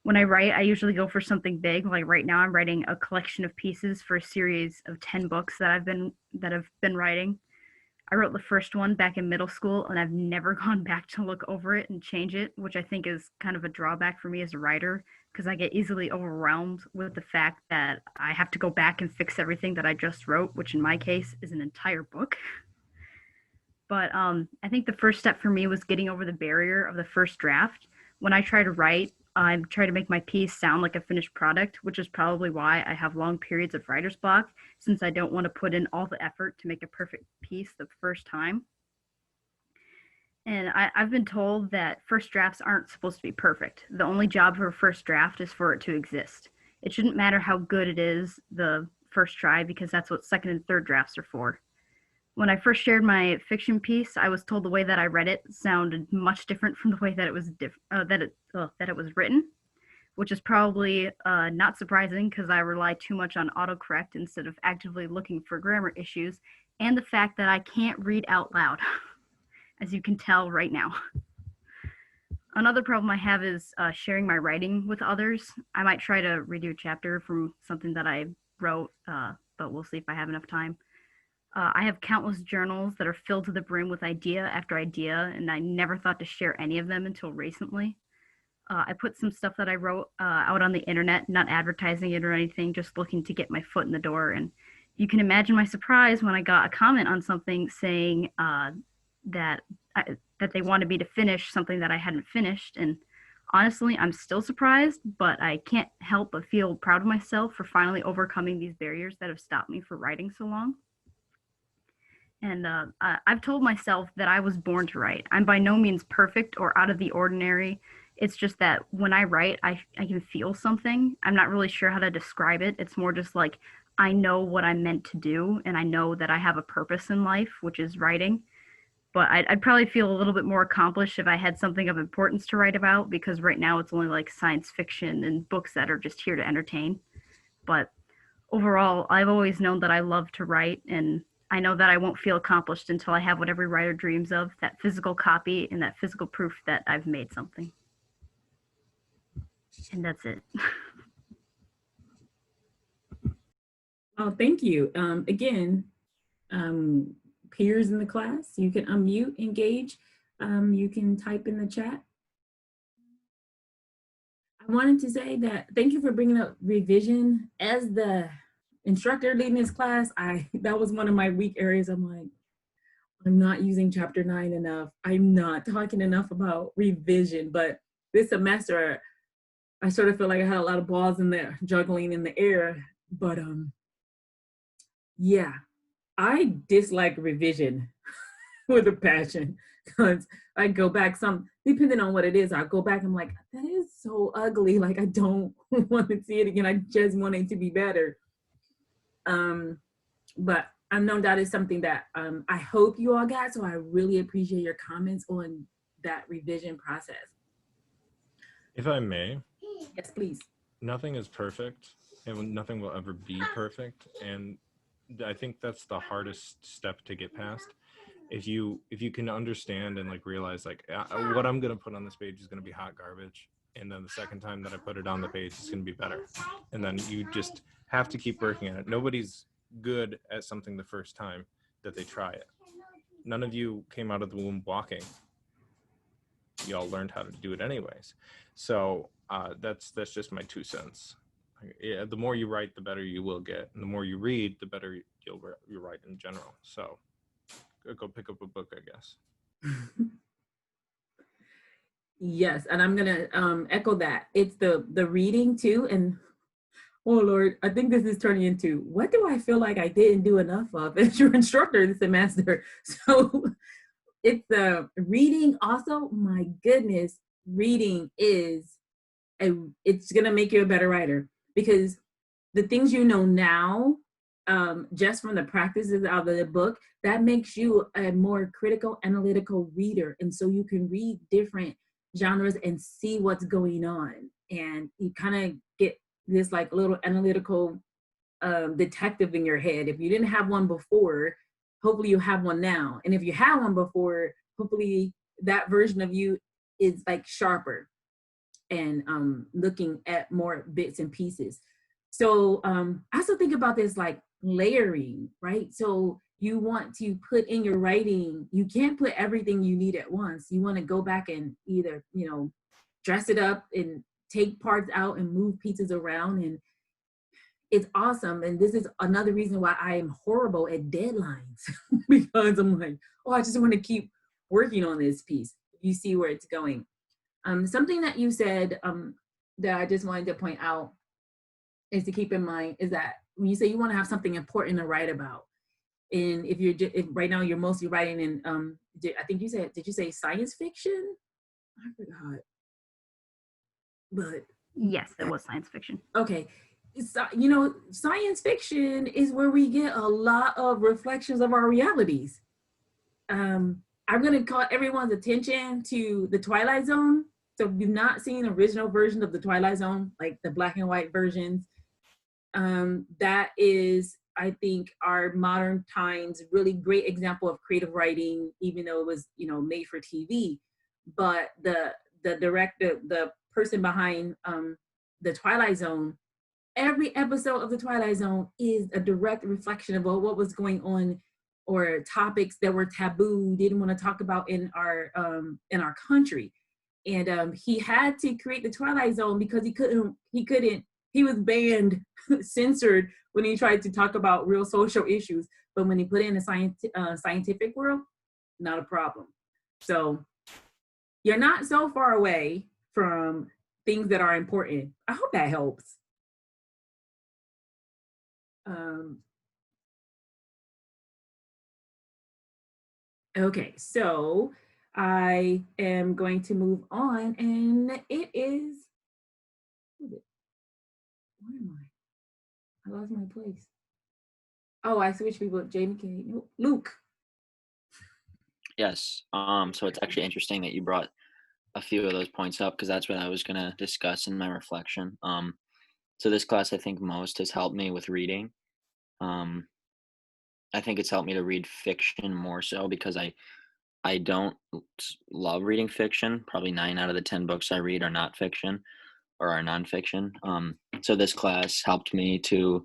When I write, I usually go for something big. Like right now, I'm writing a collection of pieces for a series of 10 books that I've been writing. I wrote the first one back in middle school, and I've never gone back to look over it and change it, which I think is kind of a drawback for me as a writer, because I get easily overwhelmed with the fact that I have to go back and fix everything that I just wrote, which in my case is an entire book. But I think the first step for me was getting over the barrier of the first draft. When I try to write, I try to make my piece sound like a finished product, which is probably why I have long periods of writer's block, since I don't want to put in all the effort to make a perfect piece the first time. And I've been told that first drafts aren't supposed to be perfect. The only job for a first draft is for it to exist. It shouldn't matter how good it is the first try, because that's what second and third drafts are for. When I first shared my fiction piece, I was told the way that I read it sounded much different from the way that it was that it was written, which is probably not surprising because I rely too much on autocorrect instead of actively looking for grammar issues, and the fact that I can't read out loud, as you can tell right now. Another problem I have is sharing my writing with others. I might try to redo a chapter from something that I wrote, but we'll see if I have enough time. I have countless journals that are filled to the brim with idea after idea, and I never thought to share any of them until recently. I put some stuff that I wrote out on the internet, not advertising it or anything, just looking to get my foot in the door. And you can imagine my surprise when I got a comment on something saying that they wanted me to finish something that I hadn't finished. And honestly, I'm still surprised, but I can't help but feel proud of myself for finally overcoming these barriers that have stopped me from writing so long. And I've told myself that I was born to write. I'm by no means perfect or out of the ordinary, It's just that when I write, I can feel something. I'm not really sure how to describe it. It's more just like I know what I'm meant to do, and I know that I have a purpose in life, which is writing. But I'd probably feel a little bit more accomplished if I had something of importance to write about, because right now it's only like science fiction and books that are just here to entertain. But overall, I've always known that I love to write, and I know that I won't feel accomplished until I have what every writer dreams of, that physical copy and that physical proof that I've made something. And that's it. Oh, thank you. Again, peers in the class, you can unmute, engage. You can type in the chat. I wanted to say that thank you for bringing up revision. As the instructor leading this class, that was one of my weak areas. I'm like, I'm not using chapter 9 enough. I'm not talking enough about revision. But this semester, I sort of feel like I had a lot of balls in there juggling in the air. But yeah, I dislike revision with a passion, because I go back depending on what it is, I'll go back, I'm like, that is so ugly. Like, I don't want to see it again. I just want it to be better. But I know that is something that I hope you all got. So I really appreciate your comments on that revision process. If I may. Yes, please. Nothing is perfect, and nothing will ever be perfect. And I think that's the hardest step to get past. If you can understand and like realize like what I'm gonna put on this page is gonna be hot garbage, and then the second time that I put it on the page it's gonna be better, and then you just have to keep working at it. Nobody's good at something the first time that they try it. None of you came out of the womb walking. You all learned how to do it anyways. So that's just my 2 cents. Yeah, the more you write, the better you will get, and the more you read, the better you'll write in general. So go pick up a book, I guess. Yes, and I'm gonna echo that. It's the reading too, and oh Lord, I think this is turning into, what do I feel like I didn't do enough of as your instructor this semester? So it's the reading also. My goodness, reading it's gonna make you a better writer, because the things you know now, just from the practices out of the book, that makes you a more critical, analytical reader. And so you can read different genres and see what's going on. And you kind of get this like little analytical detective in your head. If you didn't have one before, hopefully you have one now. And if you had one before, hopefully that version of you is like sharper and looking at more bits and pieces. So I also think about this like layering, right? So you want to put in your writing, you can't put everything you need at once. You want to go back and either, dress it up and take parts out and move pieces around. And it's awesome. And this is another reason why I am horrible at deadlines, because I'm like, oh, I just want to keep working on this piece. You see where it's going. Something that you said that I just wanted to point out is to keep in mind is that when you say you want to have something important to write about, and if right now you're mostly writing in, I think you said, did you say science fiction? I forgot. But yes, it was science fiction. Okay. Science fiction is where we get a lot of reflections of our realities. I'm going to call everyone's attention to the Twilight Zone. So if you've not seen the original version of the Twilight Zone, like the black and white versions, that is, I think, our modern times really great example of creative writing, even though it was, made for TV. But the director, the person behind the Twilight Zone, every episode of the Twilight Zone is a direct reflection of what was going on, or topics that were taboo, didn't want to talk about in our country. And he had to create the Twilight Zone because he was banned, censored when he tried to talk about real social issues. But when he put it in the scientific world, not a problem. So you're not so far away from things that are important. I hope that helps. Okay, so I am going to move on, and it is, who is it? Where am I? I lost my place. Oh, I switched people. Jamie K. Nope. Luke. Yes. So it's actually interesting that you brought a few of those points up because that's what I was going to discuss in my reflection. So this class, I think most has helped me with reading. I think it's helped me to read fiction more so because I don't love reading fiction. Probably 9 out of the 10 books I read are not fiction or are nonfiction. So this class helped me to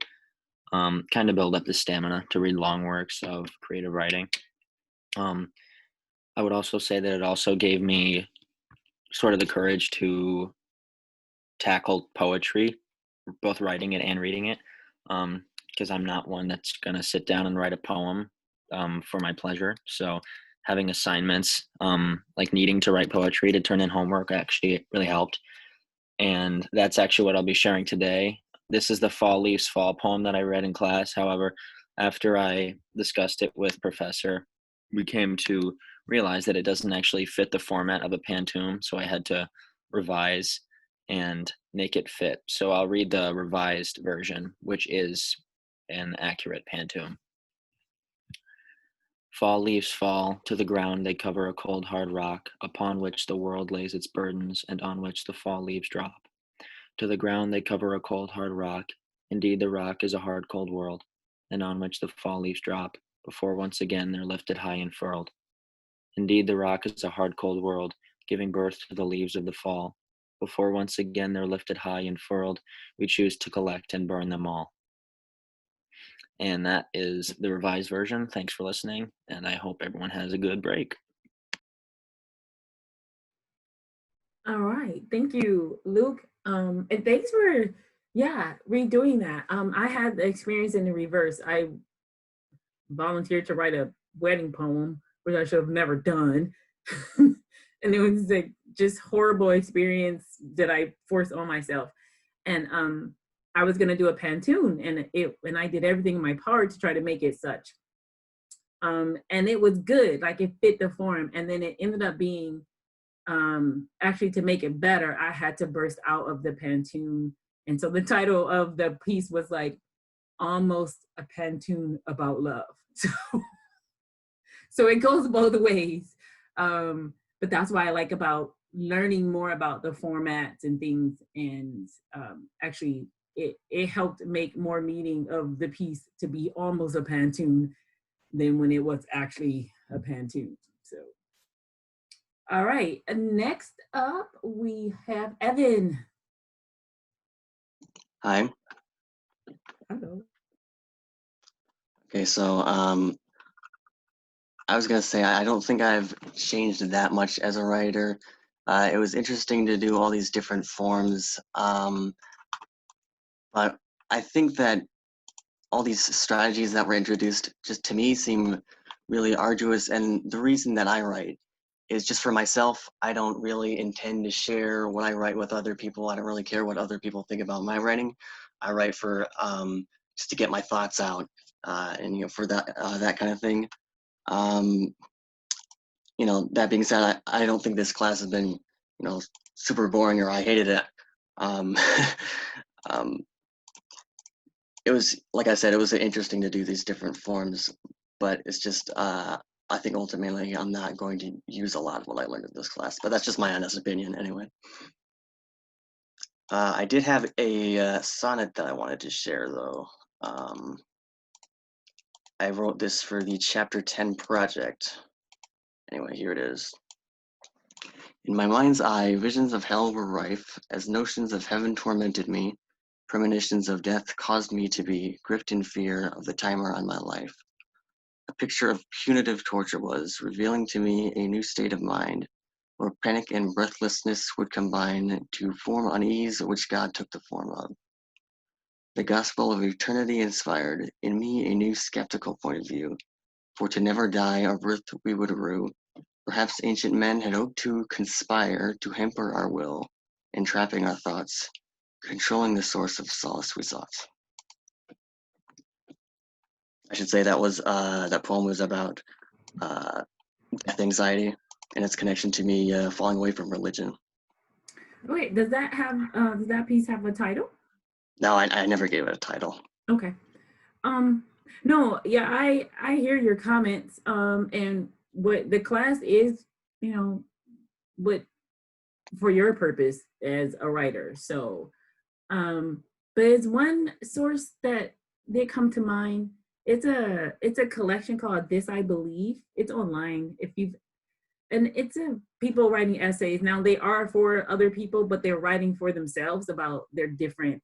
kind of build up the stamina to read long works of creative writing. I would also say that it also gave me sort of the courage to tackle poetry, both writing it and reading it, because I'm not one that's going to sit down and write a poem for my pleasure. So having assignments, like needing to write poetry to turn in homework, actually really helped. And that's actually what I'll be sharing today. This is the Fall Leaves Fall poem that I read in class. However, after I discussed it with Professor, we came to realize that it doesn't actually fit the format of a pantoum, so I had to revise and make it fit. So I'll read the revised version, which is an accurate pantoum. Fall leaves fall, to the ground they cover a cold hard rock, upon which the world lays its burdens, and on which the fall leaves drop. To the ground they cover a cold hard rock, indeed the rock is a hard cold world, and on which the fall leaves drop, before once again they're lifted high and furled. Indeed the rock is a hard cold world, giving birth to the leaves of the fall. Before once again they're lifted high and furled, we choose to collect and burn them all. And that is the revised version. Thanks for listening, and I hope everyone has a good break. All right. Thank you, Luke. And thanks for, redoing that. I had the experience in the reverse. I volunteered to write a wedding poem, which I should have never done. And it was like just horrible experience that I forced on myself. And I was gonna do a pantoum, and I did everything in my power to try to make it such. And it was good, like it fit the form. And then it ended up being, actually to make it better, I had to burst out of the pantoum. And so the title of the piece was like almost a pantoum about love. So it goes both ways. But that's why I like about learning more about the formats and things. And actually it helped make more meaning of the piece to be almost a pantoum than when it was actually a pantoum. So, all right, next up we have Evan. Hi. Hello. Okay, so I was gonna say I don't think I've changed that much as a writer. It was interesting to do all these different forms, but I think that all these strategies that were introduced just to me seem really arduous. And the reason that I write is just for myself. I don't really intend to share what I write with other people. I don't really care what other people think about my writing. I write for just to get my thoughts out, and for that kind of thing. That being said, I don't think this class has been super boring or I hated it. Um, it was, like I said, it was interesting to do these different forms, but it's just I think ultimately I'm not going to use a lot of what I learned in this class, but that's just my honest opinion anyway. I did have a sonnet that I wanted to share though. I wrote this for the chapter 10 project. Anyway, here it is. In my mind's eye, visions of hell were rife, as notions of heaven tormented me. Premonitions of death caused me to be gripped in fear of the timer on my life. A picture of punitive torture was revealing to me a new state of mind, where panic and breathlessness would combine to form unease which God took the form of. The gospel of eternity inspired in me a new skeptical point of view, for to never die of earth we would rue. Perhaps ancient men had hoped to conspire to hamper our will, entrapping our thoughts, controlling the source of solace we sought. I should say that poem was about death anxiety. and its connection to me falling away from religion. Wait, does that piece have a title? No, I never gave it a title. Okay. No, yeah, I hear your comments. And what the class is, what for your purpose as a writer. So, but it's one source that did come to mind. It's a collection called This I Believe. It's online. And it's people writing essays. Now they are for other people, but they're writing for themselves about their different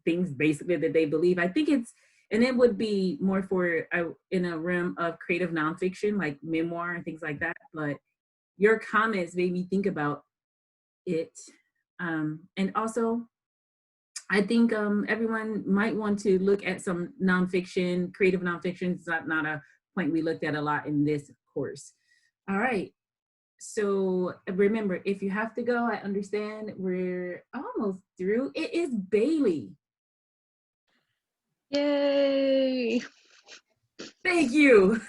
things basically that they believe. I think and it would be more for in a realm of creative nonfiction, like memoir and things like that. But your comments made me think about it. And also, I think everyone might want to look at some nonfiction, creative nonfiction. It's not a point we looked at a lot in this course. All right. So remember, if you have to go, I understand. We're almost through. It is Bailey. Yay! Thank you.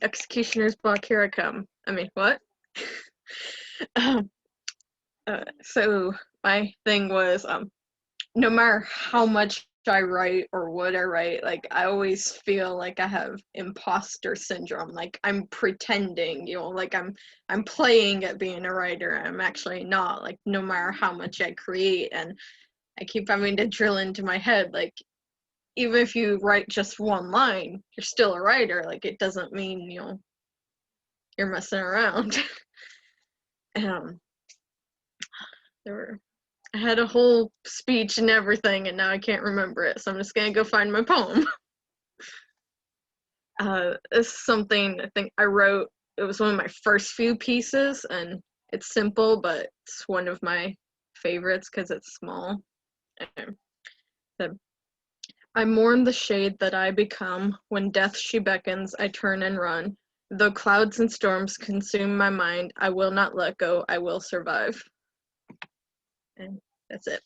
Executioner's block, here I come. I mean, what? So my thing was, no matter how much I write or what I write, like I always feel like I have imposter syndrome. Like I'm pretending, like I'm playing at being a writer. I'm actually not. Like no matter how much I create, and I keep having to drill into my head, like even if you write just one line, you're still a writer. Like it doesn't mean you're messing around. I had a whole speech and everything, and now I can't remember it, so I'm just gonna go find my poem. This is something I think I wrote. It was one of my first few pieces, and it's simple, but it's one of my favorites because it's small. I mourn the shade that I become. When death she beckons, I turn and run. Though clouds and storms consume my mind, I will not let go, I will survive. And that's it.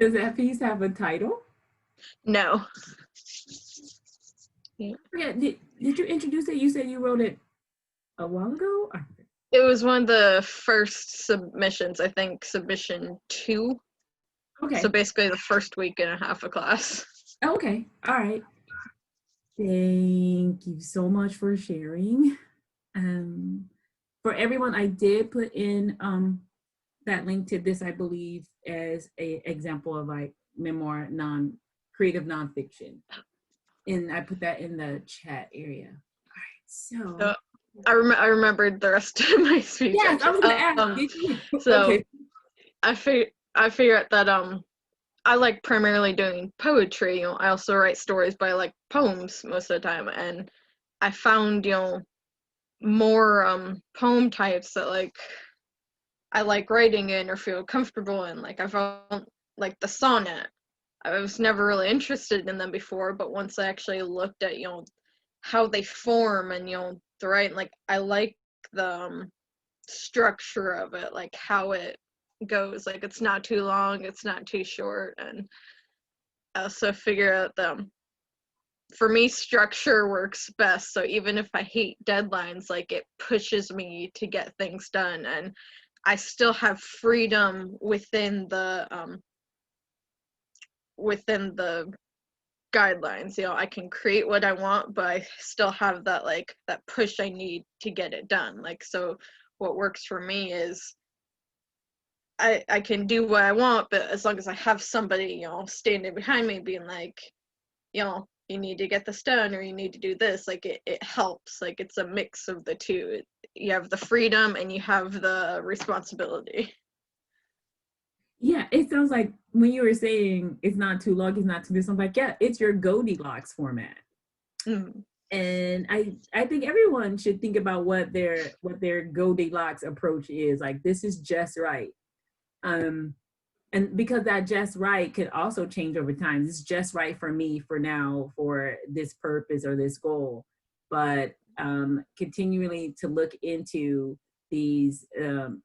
Does that piece have a title? No. Yeah. Did you introduce it? You said you wrote it a while ago? It was one of the first submissions, I think, submission 2. Okay. So basically the first week and a half of class. Okay. All right. Thank you so much for sharing. For everyone, I did put in that link to This I Believe as a example of like memoir, creative nonfiction. And I put that in the chat area. All right, so I remembered the rest of my speech. Yes, I was gonna ask. Did you? So Okay. I figured that I like primarily doing poetry. I also write stories, but I like poems most of the time, and I found more poem types that like I like writing in or feel comfortable in. Like I found like the sonnet. I was never really interested in them before, but once I actually looked at how they form and the writing, like I like the structure of it, like how it goes. Like it's not too long, it's not too short, and I also figure out for me structure works best. So even if I hate deadlines, like it pushes me to get things done, and I still have freedom within the guidelines. I can create what I want, but I still have that that push I need to get it done. Like, so what works for me is I can do what I want, but as long as I have somebody, standing behind me being like, you need to get this done, or you need to do this, like it helps. Like it's a mix of the two. You have the freedom and you have the responsibility. Yeah, it sounds like when you were saying it's not too long, it's not too this, I'm like, yeah, it's your Goldilocks format. Mm. And I think everyone should think about what their Goldilocks approach is. Like, this is just right. And because that just right could also change over time. This is just right for me for now, for this purpose or this goal. But continually to look into these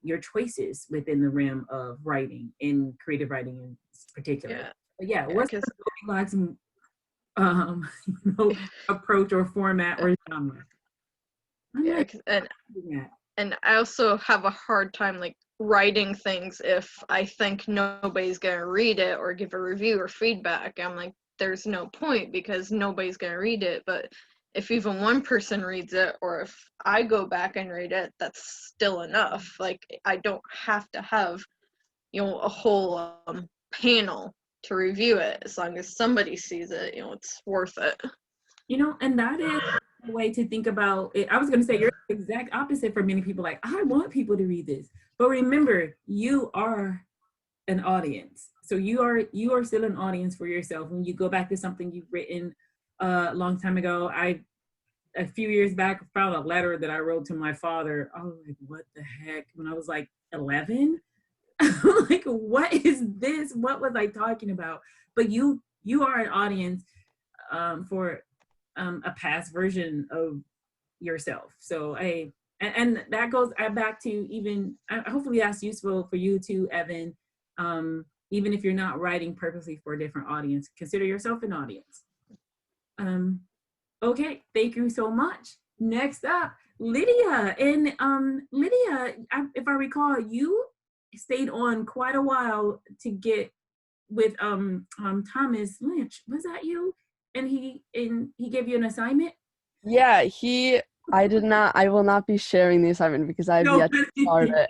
your choices within the realm of writing, in creative writing in particular. Yeah. But yeah, Yeah, what's 'cause the Goldilocks you know, approach or format or genre? I'm yeah, like, 'cause- yeah. and I also have a hard time like writing things if I think nobody's gonna read it or give a review or feedback. I'm like, there's no point because nobody's gonna read it. But if even one person reads it, or if I go back and read it, that's still enough. Like I don't have to have, you know, a whole panel to review it. As long as somebody sees it, you know, it's worth it. You know, and that is a way to think about it. I was going to say you're the exact opposite for many people. Like, I want people to read this, but remember, you are an audience. So you are still an audience for yourself. When you go back to something you've written a long time ago, a few years back found a letter that I wrote to my father. I was like, what the heck? When I was like 11, like, what is this? What was I talking about? But you are an audience for a past version of yourself. So and that goes back to even, hopefully that's useful for you too, Evan. Even if you're not writing purposely for a different audience, consider yourself an audience. Okay, thank you so much. Next up, Lydia. And Lydia, if I recall, you stayed on quite a while to get with Thomas Lynch. Was that you? And he gave you an assignment? Yeah, I will not be sharing the assignment because I've No. yet to start it.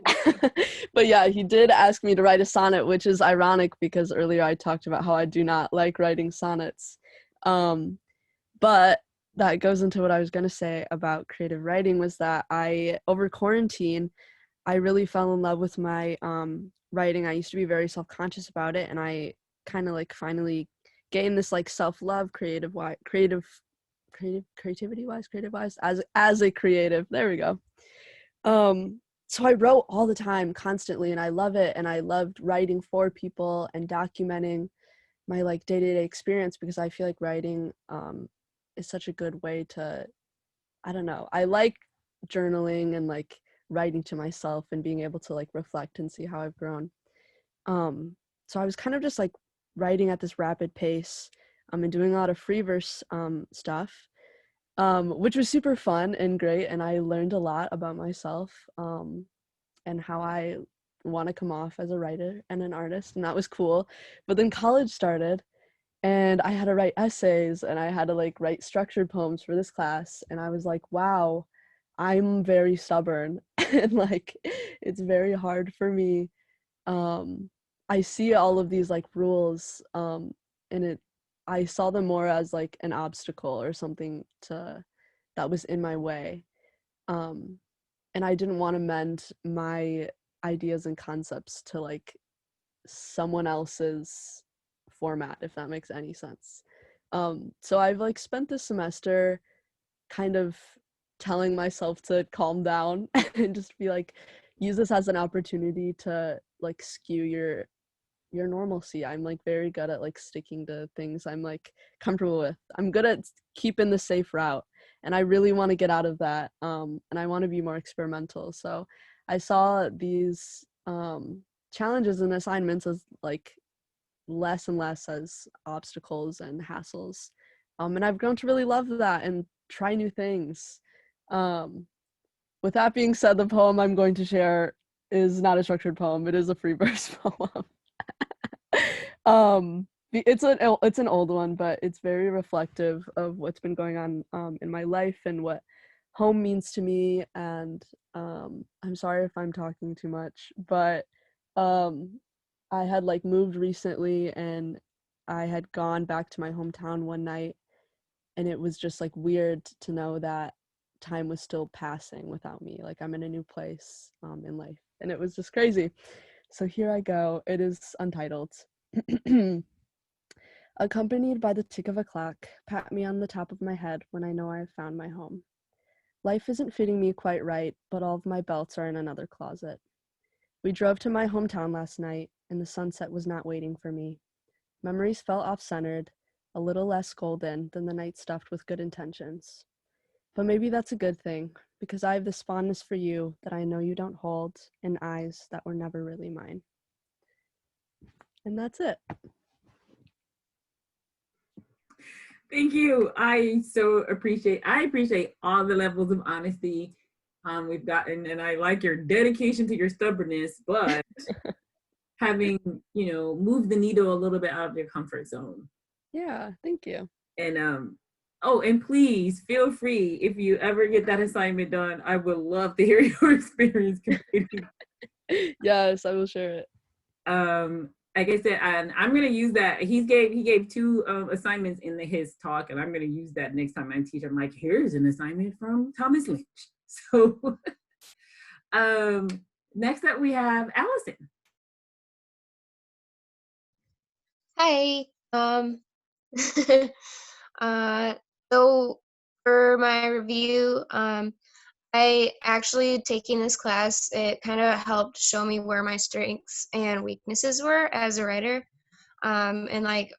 But yeah, he did ask me to write a sonnet, which is ironic because earlier I talked about how I do not like writing sonnets. But that goes into what I was going to say about creative writing, was that over quarantine, I really fell in love with my writing. I used to be very self-conscious about it, and I kind of like finally gained this like self-love creativity wise as a creative. There we go. So I wrote all the time, constantly, and I love it, and I loved writing for people and documenting my like day-to-day experience, because I feel like writing is such a good way to, I don't know, I like journaling and like writing to myself and being able to like reflect and see how I've grown. So I was kind of just like writing at this rapid pace and doing a lot of free verse stuff, which was super fun and great, and I learned a lot about myself and how I want to come off as a writer and an artist, and that was cool. But then college started, and I had to write essays, and I had to like write structured poems for this class, and I was like, wow, I'm very stubborn and like it's very hard for me. I see all of these like rules and I saw them more as like an obstacle or something that was in my way. And I didn't want to mend my ideas and concepts to like someone else's format, if that makes any sense. So I've like spent this semester kind of telling myself to calm down and just be like, use this as an opportunity to like skew your normalcy. I'm like very good at like sticking to things I'm like comfortable with. I'm good at keeping the safe route, and I really want to get out of that, and I want to be more experimental. So I saw these challenges and assignments as like less and less as obstacles and hassles, and I've grown to really love that and try new things. With that being said, the poem I'm going to share is not a structured poem. It is a free verse poem. It's an old one, but it's very reflective of what's been going on in my life and what home means to me. And I'm sorry if I'm talking too much, but I had like moved recently, and I had gone back to my hometown one night, and it was just like weird to know that time was still passing without me. Like I'm in a new place in life, and it was just crazy. So here I go. It is untitled. Accompanied by the tick of a clock, pat me on the top of my head when I know I have found my home. Life isn't fitting me quite right, but all of my belts are in another closet. We drove to my hometown last night, and the sunset was not waiting for me. Memories felt off-centered, a little less golden than the night stuffed with good intentions. But maybe that's a good thing, because I have this fondness for you that I know you don't hold, and eyes that were never really mine. And that's it. Thank you. I appreciate all the levels of honesty we've gotten, and I like your dedication to your stubbornness, but having, moved the needle a little bit out of your comfort zone. Yeah, thank you. And and please feel free, if you ever get that assignment done, I would love to hear your experience completing. Yes, I will share it. Like I said, and I'm gonna use that. He gave 2 assignments in his talk, and I'm gonna use that next time I teach. I'm like, here's an assignment from Thomas Lynch. So, next up we have Allison. Hi. So for my review, I actually taking this class, it kind of helped show me where my strengths and weaknesses were as a writer. And like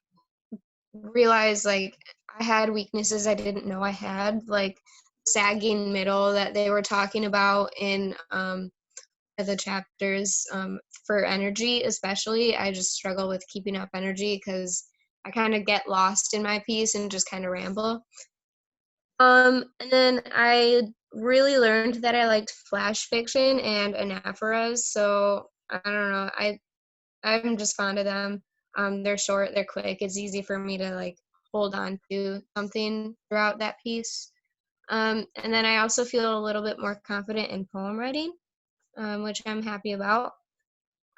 realize like I had weaknesses I didn't know I had, like sagging middle that they were talking about in the chapters. For energy especially, I just struggle with keeping up energy because I kind of get lost in my piece and just kind of ramble. And then I really learned that I liked flash fiction and anaphoras, so I don't know, I'm just fond of them. They're short, they're quick, it's easy for me to like hold on to something throughout that piece. And then I also feel a little bit more confident in poem writing, which I'm happy about.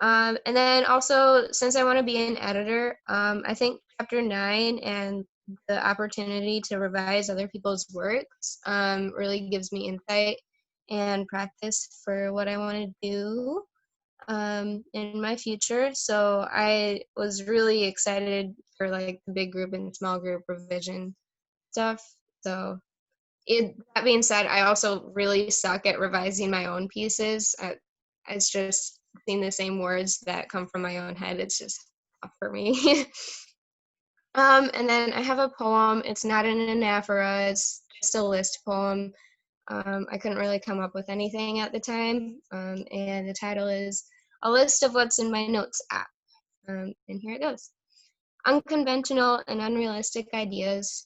And then also, since I want to be an editor, I think chapter 9 and the opportunity to revise other people's works really gives me insight and practice for what I want to do in my future. So I was really excited for like the big group and small group revision stuff. So that being said, I also really suck at revising my own pieces. It's just seeing the same words that come from my own head. It's just tough for me. And then I have a poem. It's not an anaphora. It's just a list poem. I couldn't really come up with anything at the time. And the title is A List of What's in My Notes app. And here it goes. Unconventional and unrealistic ideas.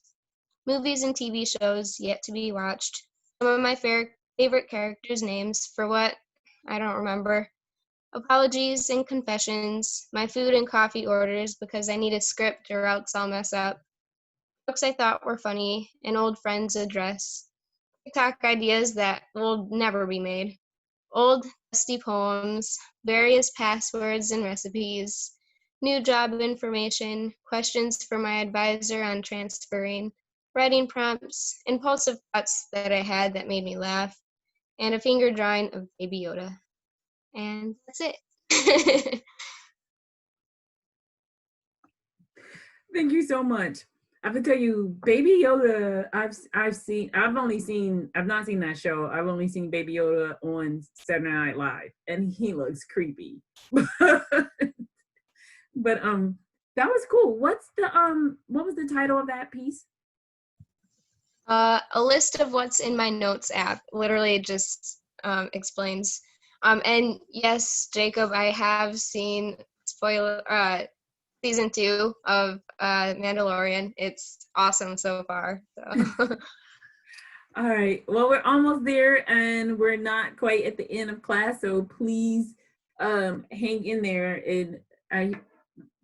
Movies and TV shows yet to be watched. Some of my favorite characters' names for what I don't remember. Apologies and confessions. My food and coffee orders because I need a script or else I'll mess up. Books I thought were funny. An old friend's address. TikTok ideas that will never be made. Old, dusty poems. Various passwords and recipes. New job information. Questions for my advisor on transferring. Writing prompts, impulsive thoughts that I had that made me laugh, and a finger drawing of Baby Yoda. And that's it. Thank you so much. I have to tell you, Baby Yoda, I've not seen that show. I've only seen Baby Yoda on Saturday Night Live, and he looks creepy. But that was cool. What was the title of that piece? A list of what's in my notes app literally just explains. And yes, Jacob, I have seen season 2 of Mandalorian. It's awesome so far. So. All right. Well, we're almost there, and we're not quite at the end of class. So please hang in there, and I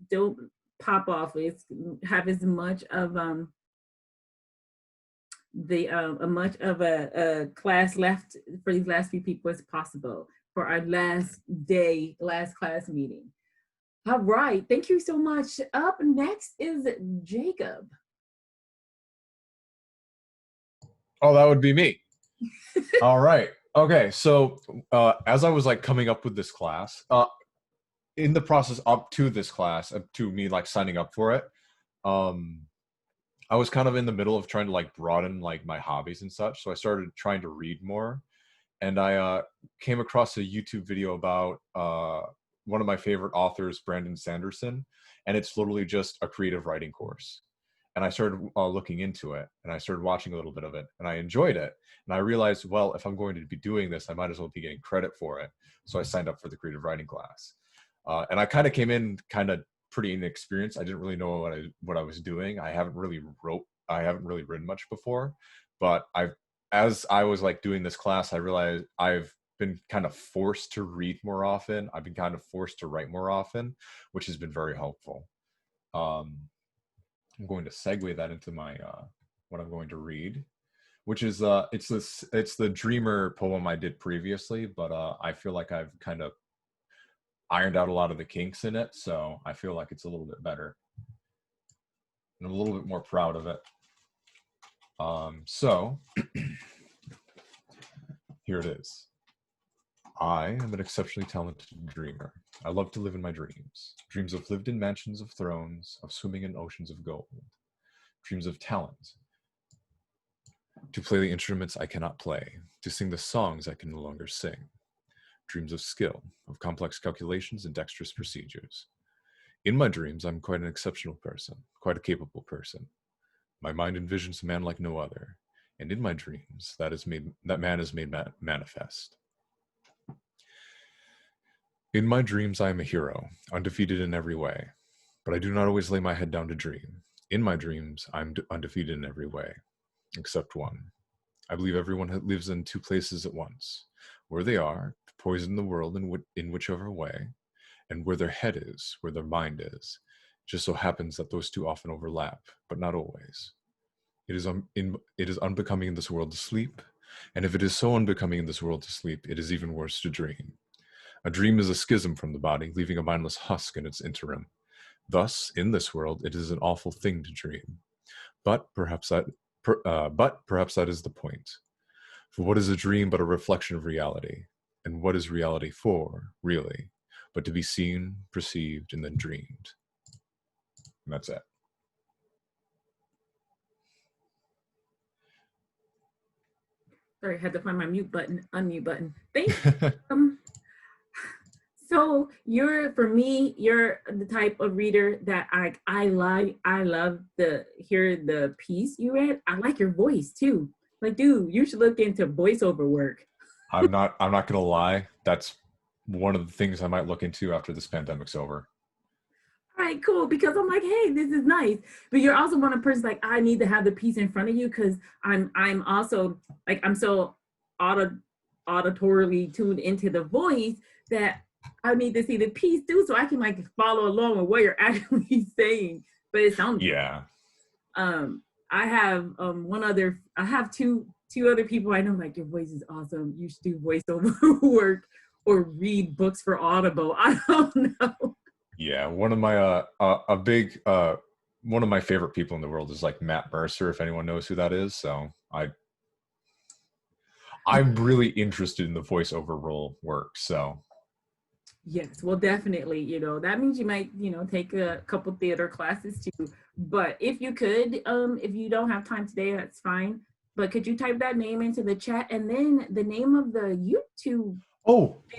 don't pop off. Have as much of a class left for these last few people as possible for our last class meeting. All right, thank you so much. Up next is Jacob. Oh, that would be me. All right. Okay, so as I was like coming up with this class, in the process up to this class, to me like signing up for it, I was kind of in the middle of trying to like broaden like my hobbies and such. So I started trying to read more, and I came across a YouTube video about one of my favorite authors, Brandon Sanderson, and it's literally just a creative writing course. and I started looking into it, and I started watching a little bit of it, and I enjoyed it. And I realized, well, if I'm going to be doing this, I might as well be getting credit for it. So I signed up for the creative writing class. And I kind of came in kind of pretty inexperienced. I didn't really know what I was doing. I haven't really written much before, but as I was like doing this class, I realized I've been kind of forced to read more often. I've been kind of forced to write more often, which has been very helpful. I'm going to segue that into my what I'm going to read, which is it's the Dreamer poem I did previously, but I feel like I've kind of ironed out a lot of the kinks in it, so I feel like it's a little bit better. And I'm a little bit more proud of it. So here it is. I am an exceptionally talented dreamer. I love to live in my dreams. Dreams of lived in mansions of thrones, of swimming in oceans of gold. Dreams of talent. To play the instruments I cannot play. To sing the songs I can no longer sing. Dreams of skill, of complex calculations and dexterous procedures. In my dreams, I'm quite an exceptional person, quite a capable person. My mind envisions a man like no other, and in my dreams, that man is made manifest. In my dreams, I am a hero, undefeated in every way, but I do not always lay my head down to dream. In my dreams, I'm undefeated in every way, except one. I believe everyone lives in two places at once, where they are, to poison the world in whichever way, and where their head is, where their mind is. It just so happens that those two often overlap, but not always. It is unbecoming in this world to sleep, and if it is so unbecoming in this world to sleep, it is even worse to dream. A dream is a schism from the body, leaving a mindless husk in its interim. Thus, in this world, it is an awful thing to dream. But perhaps that is the point. For what is a dream but a reflection of reality? And what is reality for, really, but to be seen, perceived, and then dreamed? And that's it. Sorry, I had to find my unmute button. Thank you. So you're the type of reader that I love to hear the piece you read. I like your voice too. Like, dude, you should look into voiceover work. I'm not gonna lie. That's one of the things I might look into after this pandemic's over. All right, cool. Because I'm like, hey, this is nice. But you're also one of the persons like, I need to have the piece in front of you because I'm also like, I'm so auditorily tuned into the voice that I need to see the piece too, so I can like follow along with what you're actually saying. But it sounds yeah. I have two other people I know, like, your voice is awesome. You should do voiceover work or read books for Audible. I don't know. Yeah, one of my one of my favorite people in the world is like Matt Mercer, if anyone knows who that is. So I'm really interested in the voiceover role work. So yes, well, definitely, that means you might, take a couple theater classes too. But if you could, if you don't have time today, that's fine. But could you type that name into the chat and then the name of the YouTube?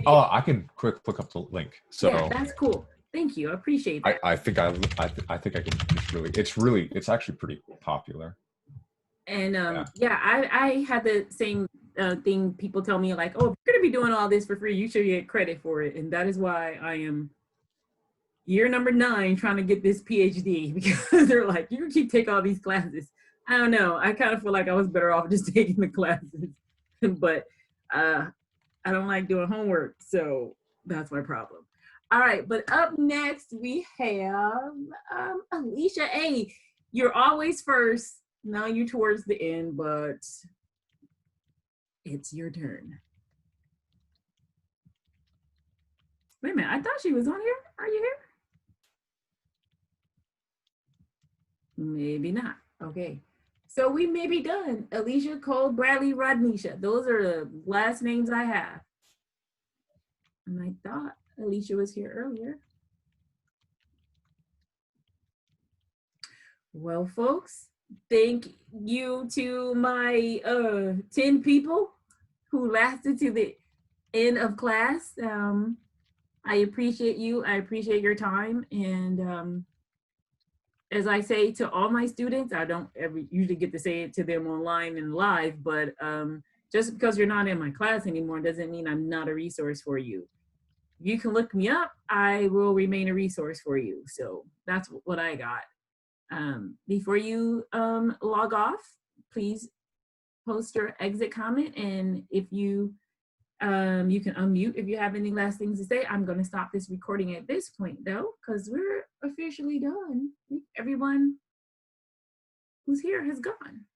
I can click up the link. So yeah, that's cool. Thank you. I appreciate that. I think I can. It's actually pretty popular. And yeah, I had the same thing. People tell me like, oh, if you're gonna be doing all this for free, you should get credit for it. And that is why I am year number 9 trying to get this PhD, because they're like, you keep taking all these classes. I don't know. I kind of feel like I was better off just taking the classes, but I don't like doing homework, so that's my problem. All right, but up next we have Alicia. Hey, you're always first. Now you're towards the end, but it's your turn. Wait a minute, I thought she was on here. Are you here? Maybe not. Okay. So we may be done. Alicia, Cole, Bradley, Rodnisha. Those are the last names I have. And I thought Alicia was here earlier. Well, folks, thank you to my 10 people who lasted to the end of class. I appreciate you. I appreciate your time. And as I say to all my students, I don't ever usually get to say it to them online and live, but just because you're not in my class anymore doesn't mean I'm not a resource for you. You can look me up, I will remain a resource for you. So that's what I got. Before you log off, please post your exit comment, and if you you can unmute if you have any last things to say. I'm going to stop this recording at this point though, because we're officially done. Everyone who's here has gone.